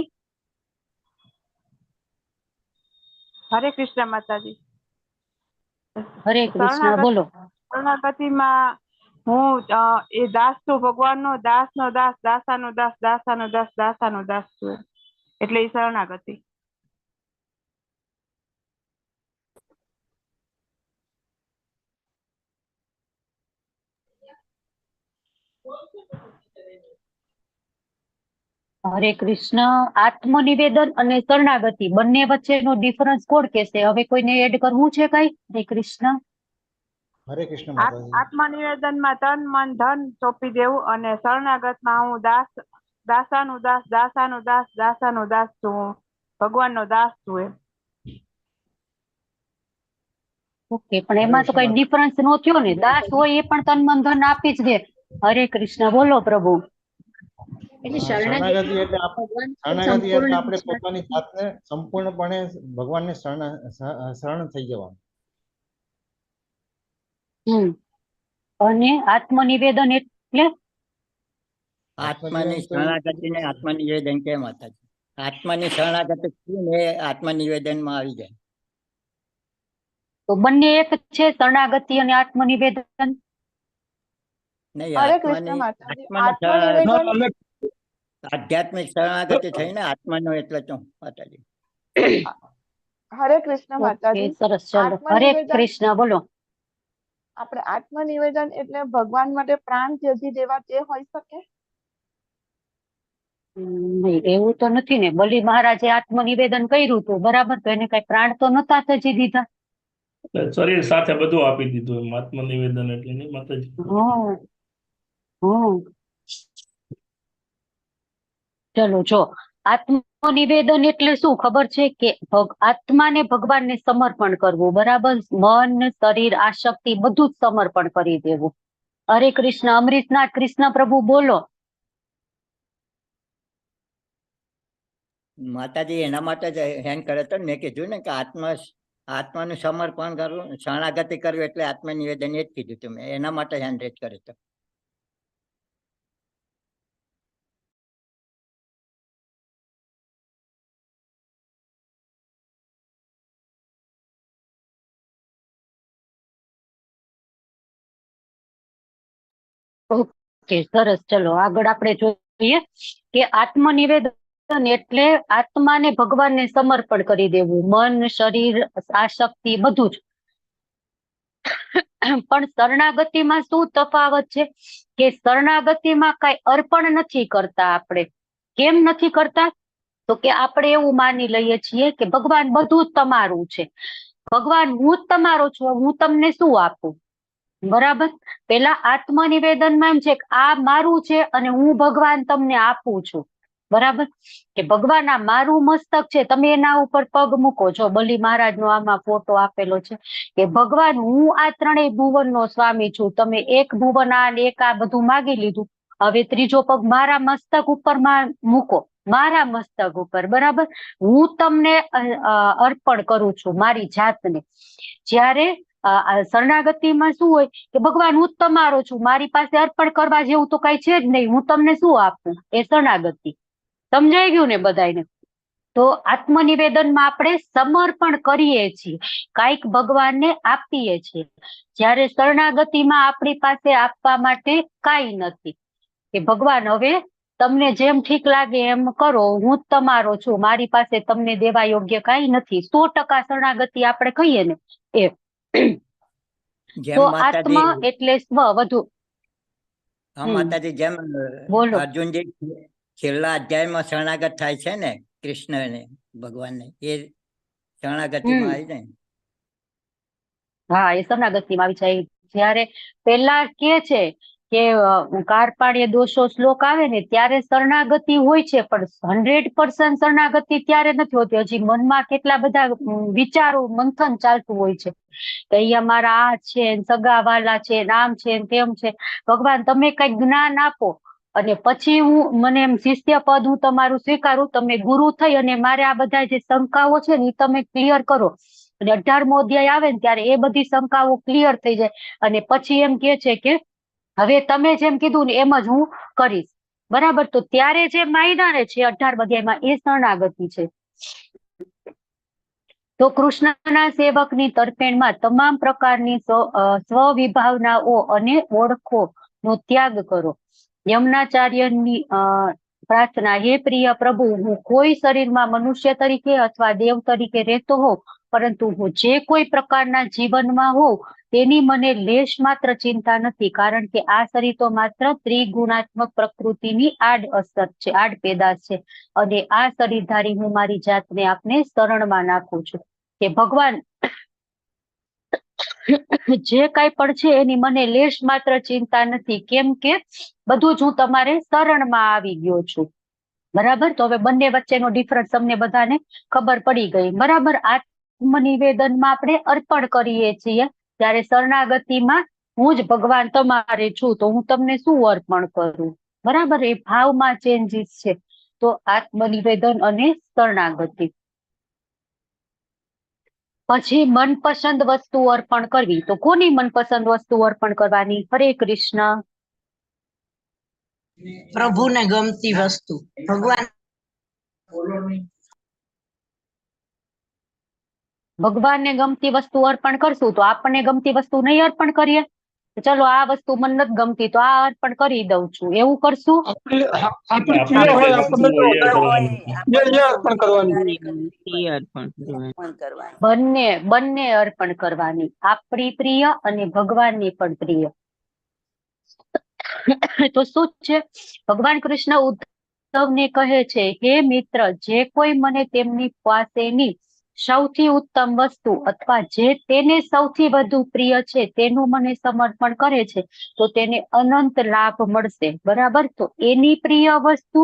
હરે કૃષ્ણ માતાજી. હરે કૃષ્ણ. બોલો. શરણાગતિમાં હું એ દાસ છું, ભગવાનનો દાસ નો દાસ, દાસાનો દાસ, દાસાનો દાસ, દાસાનો દાસ છું, એટલે એ શરણાગતિ. હરે કૃષ્ણ. આત્મનિવેદન અને શરણાગતિ બંને વચ્ચેનો ડિફરન્સ કોણ કહેશે? હવે કોઈને એડ કરવું છે કઈ? હરે કૃષ્ણ. હરે કૃષ્ણ માતાજી. આત્મનિવેદનમાં તન મન ધન સોંપી દેવું, અને શરણાગતમાં હું દાસ, દાસાનો દાસ, દાસાનો દાસ, દાસાનો દાસ છું, ભગવાનનો દાસ છું એમ. ઓકે, પણ એમાં તો કઈ ડિફરન્સ નો થયો ને. દાસ હોય એ પણ તન મન ધન આપી જ દે. હરે કૃષ્ણ. બોલો પ્રભુ. શરણાગતિ એટલે શરણાગતિ એટલે આપણે પોતાની જાતને સંપૂર્ણપણે ભગવાનને શરણ થઈ જવાનું. અને આત્મનિવેદન એટલે આત્માની શરણાગતિ ને આત્મનિવેદન કેમ હતા? આત્માની શરણાગતિ ને આત્મનિવેદનમાં આવી જાય. તો બંને એક છે, શરણાગતિ અને આત્મનિવેદન? નહીં, આધ્યાત્મિક શરણાગતિ થઈ ને આત્માનો, એટલે તો માતાજી. હરે કૃષ્ણ માતાજી. સરસ. ચલો, હરે કૃષ્ણ. બોલો. આપણે આત્મનિવેદન એટલે ભગવાન માટે પ્રાણ ત્યજી દેવા, તે હોઈ શકે? નહીં, એવું તો નથી ને. બલિ મહારાજે આત્મનિવેદન કર્યું હતું, બરાબર. તો એને કઈ પ્રાણ તો નતા ત્યજી દીધા. શરીર સાથે બધું આપી દીધું એમ આત્મનિવેદન એટલે નહીં માતાજી. ચલો, જો આત્મનિવેદન એટલે શું ખબર છે? કે આત્માને ભગવાનને સમર્પણ કરવું, બરાબર. મન, શરીર, આસક્તિ બધું જ સમર્પણ કરી દેવું. હરે કૃષ્ણ. અમરીશનાથ કૃષ્ણ પ્રભુ, બોલો. માતાજી એના માટે જ હેન કરે તો મેં કીધું ને કે આત્માનું સમર્પણ કરવું, શરણાગતિ કરવું એટલે આત્મનિવેદન એ જ કીધું તમે. એના માટે હેન રેજ કરે તો. ઓકે, સરસ. ચલો આગળ આપણે જોઈએ કે આત્મનિવેદન એટલે આત્માને ભગવાનને સમર્પણ કરી દેવું, મન, શરીર, આસક્તિ બધું જ. પણ શરણાગતિમાં શું તફાવત છે કે શરણાગતિમાં કઈ અર્પણ નથી કરતા આપણે. કેમ નથી કરતા? તો કે આપણે એવું માની લઈએ છીએ કે ભગવાન બધું જ તમારું છે, ભગવાન હું જ તમારો છું, હું તમને શું આપું. બરાબર. પેલા આત્મનિવેદનમાં એમ છે કે આ મારું છે અને હું ભગવાન તમને આપું છું. બરાબર. કે ભગવાન આ મારું મસ્તક છે, તમે એના ઉપર પગ મૂકો છો. બલી મહારાજ નો આમાં ફોટો આપેલો છે કે ભગવાન હું આ ત્રણેય ભુવનનો સ્વામી છું, તમે એક ભુવન આ ને એક આ બધું માગી લીધું, હવે ત્રીજો પગ મારા મસ્તક ઉપર મૂકો, મારા મસ્તક ઉપર. બરાબર. હું તમને અર્પણ કરું છું મારી જાતને. જ્યારે શરણાગતિમાં શું હોય કે ભગવાન હું જ તમારો છું, મારી પાસે અર્પણ કરવા જેવું તો કઈ છે જ નહીં, હું તમને શું આપું. એ શરણાગતિ. સમજાઈ ગયું ને બધાને? તો આત્મનિવેદનમાં આપણે સમર્પણ કરીએ છીએ, કાંઈક ભગવાનને આપીએ છીએ. જ્યારે શરણાગતિમાં આપણી પાસે આપવા માટે કાંઈ નથી, કે ભગવાન હવે તમને જેમ ઠીક લાગે એમ કરો, હું જ તમારો છું, મારી પાસે તમને દેવા યોગ્ય કાંઈ નથી. 100% શરણાગતિ આપણે કહીએ ને એ. તો આત્મા એટલે સ્વ વધુ. માતાજી, જેમ બોલો. અર્જુનજી છેલ્લા અધ્યાયમાં શરણાગત થાય છે ને કૃષ્ણને, ભગવાનને, એ શરણાગતિમાં આવી જાય. હા, એ શરણાગતિમાં આવી જાય. જયારે પેલા કે છે કે કાર્પાણ્ય દોષો શ્લોક આવે ને ત્યારે શરણાગતિ હોય છે, પણ 100% શરણાગતિ ત્યારે નથી હોતી. હજી મનમાં કેટલા બધા વિચારો મંથન ચાલતું હોય છે કે અહીંયા મારા આ છે, સગાવાલા છે, આમ છે, તેમ છે. ભગવાન તમે કઈક જ્ઞાન આપો અને પછી મને એમ શિષ્ય પદ હું તમારું સ્વીકારું, તમે ગુરુ થઈ અને મારે આ બધા જે શંકાઓ છે ને એ તમે ક્લિયર કરો. અને 18મો અધ્યાય આવે ને ત્યારે એ બધી શંકાઓ ક્લિયર થઈ જાય અને પછી એમ કે છે કે હવે તમે જેમ કીધું ને એમ જ હું કરીશ. બરાબર. તો ત્યારે જે માયના ને છે 18મા અધ્યાયમાં એ શરણાગતિ છે. તો કૃષ્ણના સેવકની તરફેણમાં તમામ પ્રકારની સ્વવિભાવનાઓ અને ઓળખો નો ત્યાગ કરો. યમનાચાર્યની પ્રાર્થના, હે પ્રિય પ્રભુ, હું કોઈ શરીરમાં મનુષ્ય તરીકે અથવા દેવ તરીકે રહેતો હોઉં, પરંતુ હું જે કોઈ પ્રકારના જીવનમાં હોઉં તેની મને લેશ માત્ર ચિંતા નથી, કારણ કે આ શરીર તો માત્ર ત્રિગુણાત્મક પ્રકૃતિની આડ અસર છે, આડ પેદાશ છે, અને આ શરીરધારી હું મારી જાતને આપને શરણમાં નાખું છું. કે ભગવાન જે કઈ પણ છે એની મને લેશ માત્ર ચિંતા નથી, કેમ કે બધું જ હું તમારે શરણમાં આવી ગયો છું. બરાબર. તો હવે બંને વચ્ચેનો ડિફરન્સ તમને બધાને ખબર પડી ગઈ. બરાબર. આત્મનિવેદનમાં આપણે અર્પણ કરીએ છીએ, ત્યારે શરણાગતિમાં હું જ ભગવાન તમારે છું, તો હું તમને શું અર્પણ કરું. બરાબર. એ ભાવમાં ચેન્જીસ છે. તો આત્મનિવેદન અને શરણાગતિ. પછી મનપસંદ વસ્તુ અર્પણ કરવી. તો કોની મનપસંદ વસ્તુ અર્પણ કરવાની? હરે કૃષ્ણ. પ્રભુને ગમતી વસ્તુ. ભગવાનને ગમતી વસ્તુ અર્પણ કરશું તો આપણને ગમતી વસ્તુ નહીં અર્પણ કરીએ. ચલો આ વસ્તુ મને નથી ગમતી તો આ અર્પણ કરી દઉં છું, એવું કરશું? બંને અર્પણ કરવાની, આપણી પ્રિય અને ભગવાનની પણ પ્રિય. તો શું છે? ભગવાન કૃષ્ણ ઉદ્ધવને કહે છે, હે મિત્ર, જે કોઈ મને તેમની પાસેની સૌથી ઉત્તમ વસ્તુ અથવા જે તેને સૌથી વધુ પ્રિય છે તેનું મને સમર્પણ કરે છે તો તેને અનંત લાભ મળશે. બરાબર. તો એની પ્રિય વસ્તુ,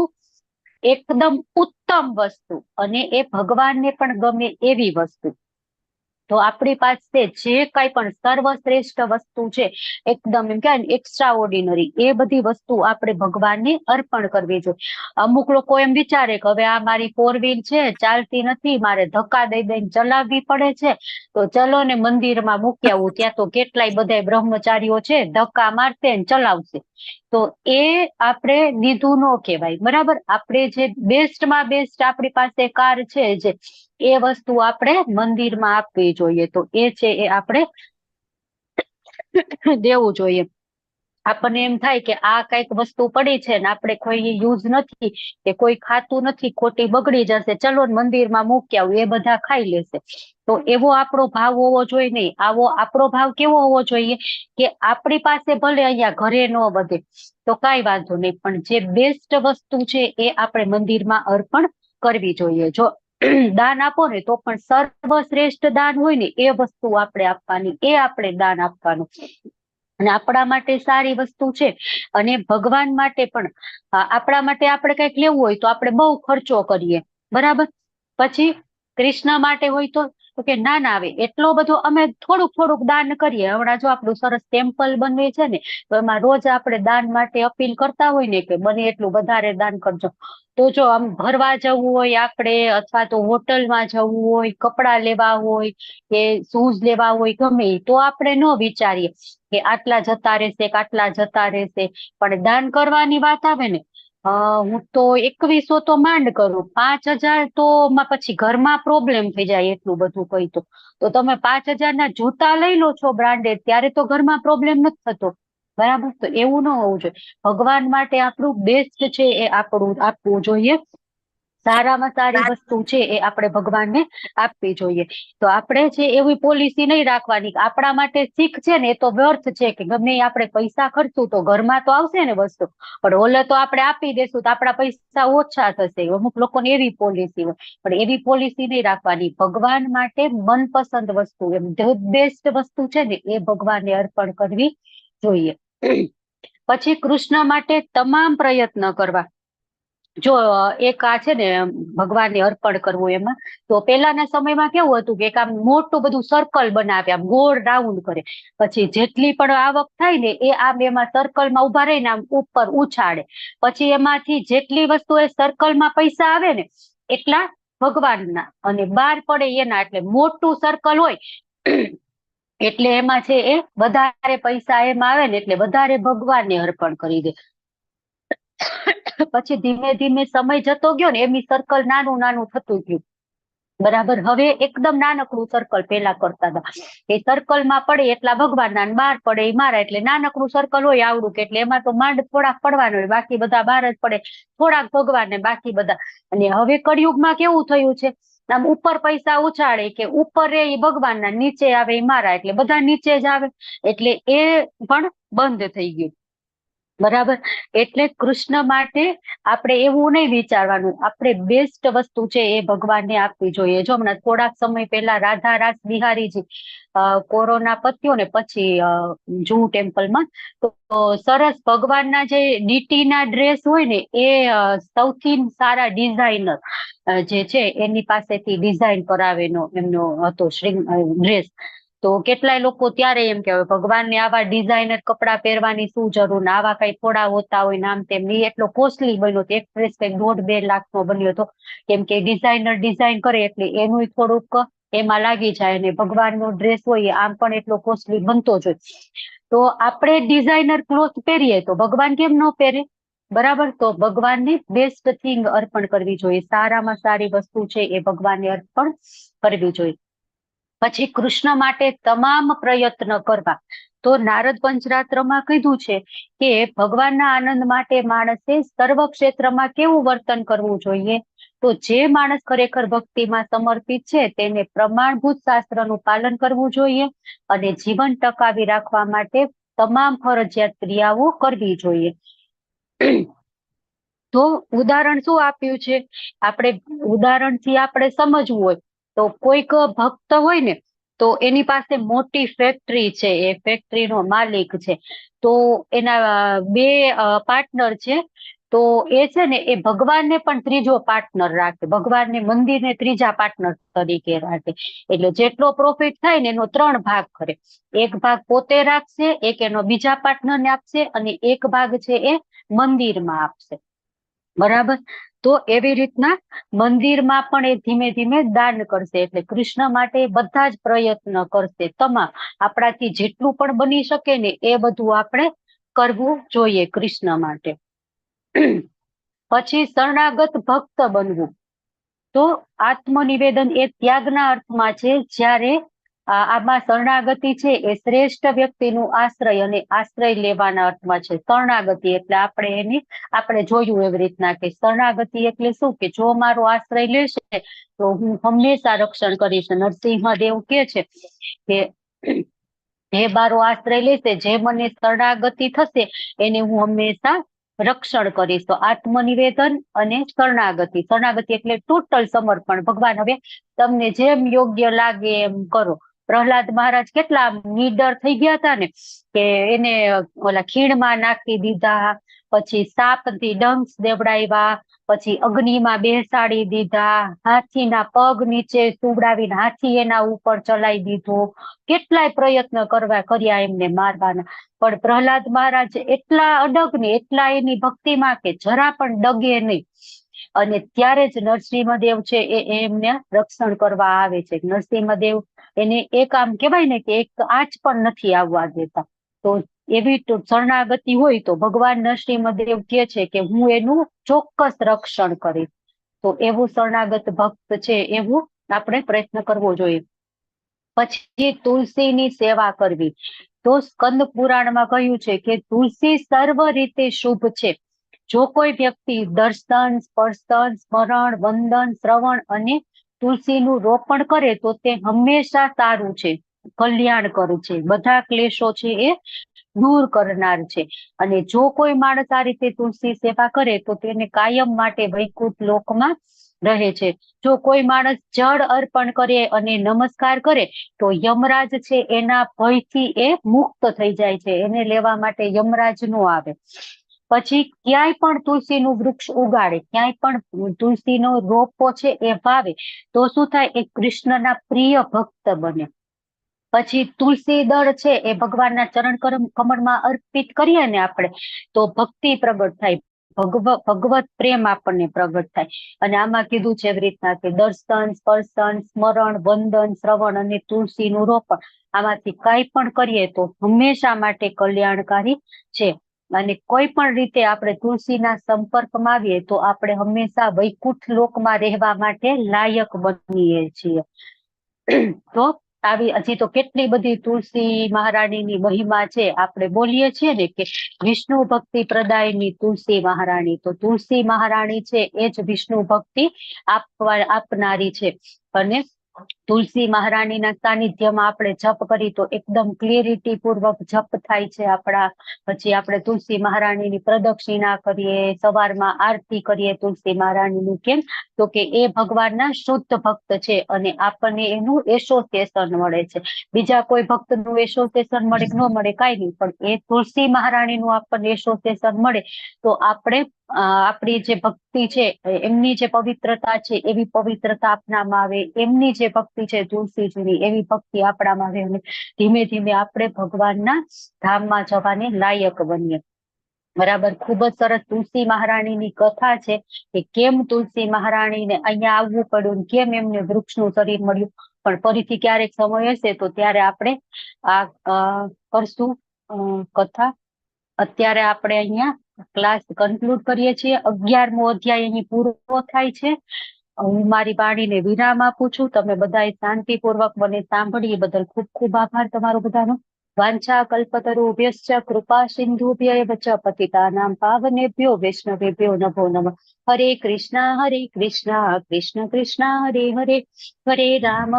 એકદમ ઉત્તમ વસ્તુ, અને એ ભગવાનને પણ ગમે એવી વસ્તુ. તો આપણી પાસે જે કઈ પણ સર્વશ્રેષ્ઠ વસ્તુ છે, એકદમ એમ કે એક્સ્ટ્રા ઓર્ડિનરી, એ બધી વસ્તુ આપણે ભગવાનને અર્પણ કરવી જોઈએ. અમુક લોકો એમ વિચારે કે હવે આ મારી 4 વ્હીલ છે, ચાલતી નથી, મારે ધક્કા દઈ દઈને ચલાવવી પડે છે, તો ચલો ને મંદિરમાં મૂકી આવું, ત્યાં તો કેટલાય બધા બ્રહ્મચારીઓ છે, ધક્કા મારશે ને ચલાવશે. તો એ આપણે લીધું ન કહેવાય. બરાબર. આપણે જે બેસ્ટમાં બેસ્ટ આપણી પાસે કાર છે, જે એ વસ્તુ આપણે મંદિરમાં આપવી જોઈએ. તો એ છે એ આપણે દેવું જોઈએ. આપણને એમ થાય કે આ કઈક વસ્તુ પડી છે ને આપણે કોઈ યુઝ નથી કે કોઈ ખાતું નથી, ખોટી બગડી જશે, ચલો ને મંદિરમાં મૂકી આવું, એ બધા ખાઈ લેશે. તો એવો આપણો ભાવ હોવો જોઈએ નહીં. આવો આપણો ભાવ કેવો હોવો જોઈએ કે આપણી પાસે ભલે અહીંયા ઘરે ન વધે તો કાંઈ વાંધો નહીં, પણ જે બેસ્ટ વસ્તુ છે એ આપણે મંદિરમાં અર્પણ કરવી જોઈએ. જો દાન આપો ને તો પણ સર્વશ્રેષ્ઠ દાન હોય ને એ વસ્તુ આપણે આપવાની, એ આપણે દાન આપવાનું. અને આપણા માટે સારી વસ્તુ છે અને ભગવાન માટે પણ. આપણા માટે આપણે કંઈક લેવું હોય તો આપણે બહુ ખર્ચો કરીએ, બરાબર. પછી કૃષ્ણ માટે હોય તો કે ના ના આવે એટલો બધો અમે થોડુંક દાન કરીએ. હમણાં જો આપણું સરસ ટેમ્પલ બનવે છે ને તો એમાં રોજ આપણે દાન માટે અપીલ કરતા હોય ને કે બને એટલું વધારે દાન કરજો. તો જો આમ ભરવા જવું હોય આપણે, અથવા તો હોટલમાં જવું હોય, કપડાં લેવા હોય કે શૂઝ લેવા હોય, ગમે તો આપણે ન વિચારીએ કે આટલા જતા રહેશે કે આટલા જતા રહેશે. પણ દાન કરવાની વાત આવે ને, હું તો 2100 તો માંડ કરું, 5000 તો પછી ઘરમાં પ્રોબ્લેમ થઈ જાય એટલું બધું કઈ. તો તમે 5000 ના જૂતા લઈ લો છો બ્રાન્ડેડ, ત્યારે તો ઘરમાં પ્રોબ્લેમ નથી થતો, બરાબર. તો એવું ન હોવું જોઈએ. ભગવાન માટે આપણું બેસ્ટ છે એ આપણું આપવું જોઈએ. સારામાં સારી વસ્તુ છે એ આપણે ભગવાનને આપવી જોઈએ. તો આપણે છે એવી પોલિસી નહીં રાખવાની. આપણા માટે શીખ છે ને એ તો વ્યર્થ છે કે ગમે આપણે પૈસા ખર્ચું તો ઘરમાં તો આવશે ને વસ્તુ, પણ ઓલે તો આપણે આપી દેશું તો આપણા પૈસા ઓછા થશે. અમુક લોકોની એવી પોલિસી હોય, પણ એવી પોલિસી નહીં રાખવાની. ભગવાન માટે મનપસંદ વસ્તુ, એમ બેસ્ટ વસ્તુ છે ને એ ભગવાનને અર્પણ કરવી જોઈએ. પછી કૃષ્ણ માટે તમામ પ્રયત્ન કરવા. જો એક આ છે ને ભગવાનને અર્પણ કરવું, એમાં તો પેલાના સમયમાં કેવું હતું કે આમ મોટું બધું સર્કલ બનાવે, આમ ગોળ રાઉન્ડ કરે, પછી જેટલી પણ આવક થાય ને એ આમ એમાં સર્કલમાં ઉભા રહીને આમ ઉપર ઉછાળે. પછી એમાંથી જેટલી વસ્તુ એ સર્કલમાં પૈસા આવે ને એટલા ભગવાનના, અને બહાર પડે એના. એટલે મોટું સર્કલ હોય એટલે એમાં છે એ વધારે પૈસા એમાં આવે ને એટલે વધારે ભગવાનને અર્પણ કરી દે. પછી ધીમે ધીમે સમય જતો ગયો ને એમની સર્કલ નાનું થતું ગયું, બરાબર. હવે એકદમ નાનકડું સર્કલ પેલા કરતા હતા, એ સર્કલમાં પડે એટલા ભગવાનના, બહાર પડે એ મારા. એટલે નાનકડું સર્કલ હોય આવડું કે એટલે એમાં તો માંડ થોડાક પડવાનું હોય, બાકી બધા બહાર જ પડે, થોડાક ભગવાનને બાકી બધા. અને હવે કળિયુગમાં કેવું થયું છે, આમ ઉપર પૈસા ઉછાળે કે ઉપર રે એ ભગવાનના, નીચે આવે એ મારા, એટલે બધા નીચે જ આવે. એટલે એ પણ બંધ થઈ ગયું, બરાબર. એટલે કૃષ્ણ માટે આપણે એવું નહીં વિચારવાનું, આપણે બેસ્ટ વસ્તુ છે એ ભગવાનને આપવી જોઈએ. જો હમણાં થોડાક સમય પહેલા રાધા રાસ બિહારીજી કોરોના પત્યો ને પછી જૂહુ ટેમ્પલમાં તો સરસ ભગવાનના જે ડીટીના ડ્રેસ હોય ને એ સૌથી સારા ડિઝાઇનર જે છે એની પાસેથી ડિઝાઇન કરાવેનો એમનો હતો ડ્રેસ. તો કેટલાય લોકો ત્યારે એમ કે ભગવાનને આવા ડિઝાઇનર કપડા પહેરવાની શું જરૂર, ને આવા કઈ થોડા હોતા હોય નામ તેમ. એટલો કોસ્ટલી બન્યો હતો, એક ડ્રેસ કઈક 1.5-2 લાખનો બન્યો હતો, કેમ કે ડિઝાઇનર ડિઝાઇન કરે એટલે એનું થોડુંક એમાં લાગી જાય, અને ભગવાનનો ડ્રેસ હોય આમ પણ એટલો કોસ્ટલી બનતો જ હોય. તો આપણે ડિઝાઇનર ક્લોથ પહેરીએ તો ભગવાન કેમ ન પહેરે, બરાબર. તો ભગવાનને બેસ્ટ થિંગ અર્પણ કરવી જોઈએ. સારામાં સારી વસ્તુ છે એ ભગવાનને અર્પણ કરવી જોઈએ. પછી કૃષ્ણ માટે તમામ પ્રયત્ન કરવા. તો નારદ પંચરાત્રમાં કીધું છે કે ભગવાનના આનંદ માટે માણસે સર્વ ક્ષેત્રમાં કેવું વર્તન કરવું જોઈએ. તો જે માણસ ખરેખર ભક્તિમાં સમર્પિત છે તેને પ્રમાણભૂત શાસ્ત્રનું પાલન કરવું જોઈએ અને જીવન ટકાવી રાખવા માટે તમામ ફરજિયાત ક્રિયાઓ કરવી જોઈએ. તો ઉદાહરણ શું આપ્યું છે, આપણે ઉદાહરણથી આપણે સમજવું હોય તો કોઈક ભક્ત હોય ને તો એની પાસે મોટી ફેક્ટરી છે, એ ફેક્ટરીનો માલિક છે, તો એના 2 પાર્ટનર છે. તો એ છે ને એ ભગવાનને પણ ત્રીજો પાર્ટનર રાખે, ભગવાનને મંદિરને ત્રીજા પાર્ટનર તરીકે રાખે. એટલે જેટલો પ્રોફિટ થાય ને એનો 3 ભાગ કરે. એક ભાગ પોતે રાખશે, એક એનો બીજા પાર્ટનરને આપશે, અને એક ભાગ છે એ મંદિરમાં આપશે, બરાબર. તો એવી રીતના મંદિરમાં પણ એ ધીમે ધીમે દાન કરશે. એટલે કૃષ્ણ માટે બધા જ પ્રયત્ન કરશે, તમામ આપણાથી જેટલું પણ બની શકે ને એ બધું આપણે કરવું જોઈએ કૃષ્ણ માટે. પછી શરણાગત ભક્ત બનવું. તો આત્મનિવેદન એ ત્યાગના અર્થમાં છે. જ્યારે આમાં શરણાગતિ છે એ શ્રેષ્ઠ વ્યક્તિનું આશ્રય અને આશ્રય લેવાના અર્થમાં છે. શરણાગતિ એટલે આપણે જોયું એવી રીતના કે શરણાગતિ એટલે શું, કે જો મારો આશ્રય લેશે તો હું હંમેશા રક્ષણ કરીશ. નરસિંહદેવ કે છે કે જે મારો આશ્રય લેશે, જે મને શરણાગતિ થશે એને હું હંમેશા રક્ષણ કરીશ. તો આત્મનિવેદન અને શરણાગતિ. શરણાગતિ એટલે ટોટલ સમર્પણ. ભગવાન હવે તમને જેમ યોગ્ય લાગે એમ કરો. પ્રહલાદ મહારાજ કેટલા નીડર થઈ ગયા હતા ને, કે એને ઓલા ખીણમાં નાખી દીધા, પછી સાપથી ડંખ દેવડાવ્યા, પછી અગ્નિમાં બેસાડી દીધા, હાથીના પગ નીચે સુવડાવીને હાથી એના ઉપર ચલાવી દીધો, કેટલાય પ્રયત્ન કર્યા એમને મારવાના. પણ પ્રહલાદ મહારાજ એટલા અડગ ને એટલા એની ભક્તિમાં કે જરા પણ ડગે નહીં. અને ત્યારે જ નરસિંહદેવ છે એ એમને રક્ષણ કરવા આવે છે. નરસિંહદેવ એને એક આમ કેવાય ને કે એક આંચ પણ નથી આવવા દેતા. તો એવી શરણાગતિ હોય તો ભગવાન નરસિંહદેવ કહે છે કે હું એનું ચોક્કસ રક્ષણ કરીશ. તો એવું શરણાગત ભક્ત છે એવું આપણે પ્રયત્ન કરવો જોઈએ. પછી તુલસીની સેવા કરવી. તો સ્કંદ પુરાણમાં કહ્યું છે કે તુલસી સર્વ રીતે શુભ છે. જો કોઈ વ્યક્તિ દર્શન, સ્પર્શન, સ્મરણ, વંદન, શ્રવણ અને તુલસીનું રોપણ કરે તો તે હંમેશા સારું છે, કલ્યાણ કરે છે, બધા ક્લેશો છે એ દૂર કરનાર છે. અને જો કોઈ માણસ આ રીતે તુલસી સેવા કરે તો તેને કાયમ માટે વૈકુંઠ લોકમાં રહે છે. જો કોઈ માણસ જળ અર્પણ કરે અને નમસ્કાર કરે તો યમરાજ છે એના ભયથી એ મુક્ત થઈ જાય છે, એને લેવા માટે યમરાજ નો આવે. પછી ક્યાંય પણ તુલસીનું વૃક્ષ ઉગાડે, ક્યાંય પણ તુલસીનો રોપો છે એ વાવે તો શું થાય, એ કૃષ્ણના પ્રિય ભક્ત બને. પછી તુલસી દળ છે એ ભગવાનના ચરણ કમળમાં અર્પિત કરીએ ને આપણે તો ભક્તિ પ્રગટ થાય, ભગવત પ્રેમ આપણને પ્રગટ થાય. અને આમાં કીધું છે એવી રીતના કે દર્શન, સ્પર્શન, સ્મરણ, વંદન, શ્રવણ અને તુલસીનું રોપણ, આમાંથી કઈ પણ કરીએ તો હંમેશા માટે કલ્યાણકારી છે. અને કોઈ પણ રીતે આપણે તુલસીના સંપર્કમાં આવીએ તો આપણે હંમેશા વૈકુંઠ લોકમાં રહેવા માટે લાયક બનીએ છીએ. તો આવી હજી તો કેટલી બધી તુલસી મહારાણીની મહિમા છે. આપણે બોલીએ છીએ ને કે વિષ્ણુ ભક્તિ પ્રદાયની તુલસી મહારાણી. તો તુલસી મહારાણી છે એ જ વિષ્ણુ ભક્તિ આપનારી છે. અને તુલસી મહારાણીના સાનિધ્યમાં આપણે જપ કરી તો એકદમ ક્લિયરિટી પૂર્વક જપ થાય છે આપણા. પછી આપણે તુલસી મહારાણીની પ્રદક્ષિણા કરીએ, સવારમાં આરતી કરીએ તુલસી મહારાણીની. કેમ તો કે એ ભગવાનના શુદ્ધ ભક્ત છે અને આપણને એનું એસોસિએશન મળે છે. બીજા કોઈ ભક્તનું એસોસિએશન મળે કે ન મળે કાંઈ નહીં, પણ એ તુલસી મહારાણીનું આપણને એસોસિએશન મળે તો આપણે આપણી જે ભક્તિ છે એમની જે પવિત્રતા છે એવી પવિત્રતા આપણામાં આવે, એમની જે ભક્તિ છે તુલસીજીની એવી ભક્તિ આપણામાં આવે અને ધીમે ધીમે આપણે ભગવાનના ધામમાં જવાને લાયક બનીએ. બરાબર. ખૂબ જ સરસ તુલસી મહારાણીની કથા છે કે કેમ તુલસી મહારાણીને અહીંયા આવવું પડ્યું, કેમ એમને વૃક્ષનું શરીર મળ્યું. પણ ફરીથી ક્યારેક સમય હશે તો ત્યારે આપણે આ કરશું કથા. અત્યારે આપણે અહીંયા ક્લાસ કન્ક્લુડ કરીએ છીએ. 11મો અધ્યાય અહીં પૂરો થાય છે. હું મારી વાણીને વિરામ આપું છું. તમે બધાએ શાંતિપૂર્વક મને સાંભળી એ બદલ ખૂબ ખૂબ આભાર તમારો બધાનો. વાંછા કલ્પતરુભ્યશ્ચ કૃપા સિંધુભ્ય એવ ચ પતિતાનાં પાવનેભ્યો વૈષ્ણવેભ્યો નમો નમઃ. હરે કૃષ્ણ કૃષ્ણ કૃષ્ણ હરે હરે, હરે રામ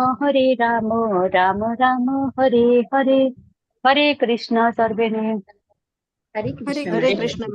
રામ રામ હરે હરે. હરે કૃષ્ણ સર્વેને. હરે કૃષ્ણ.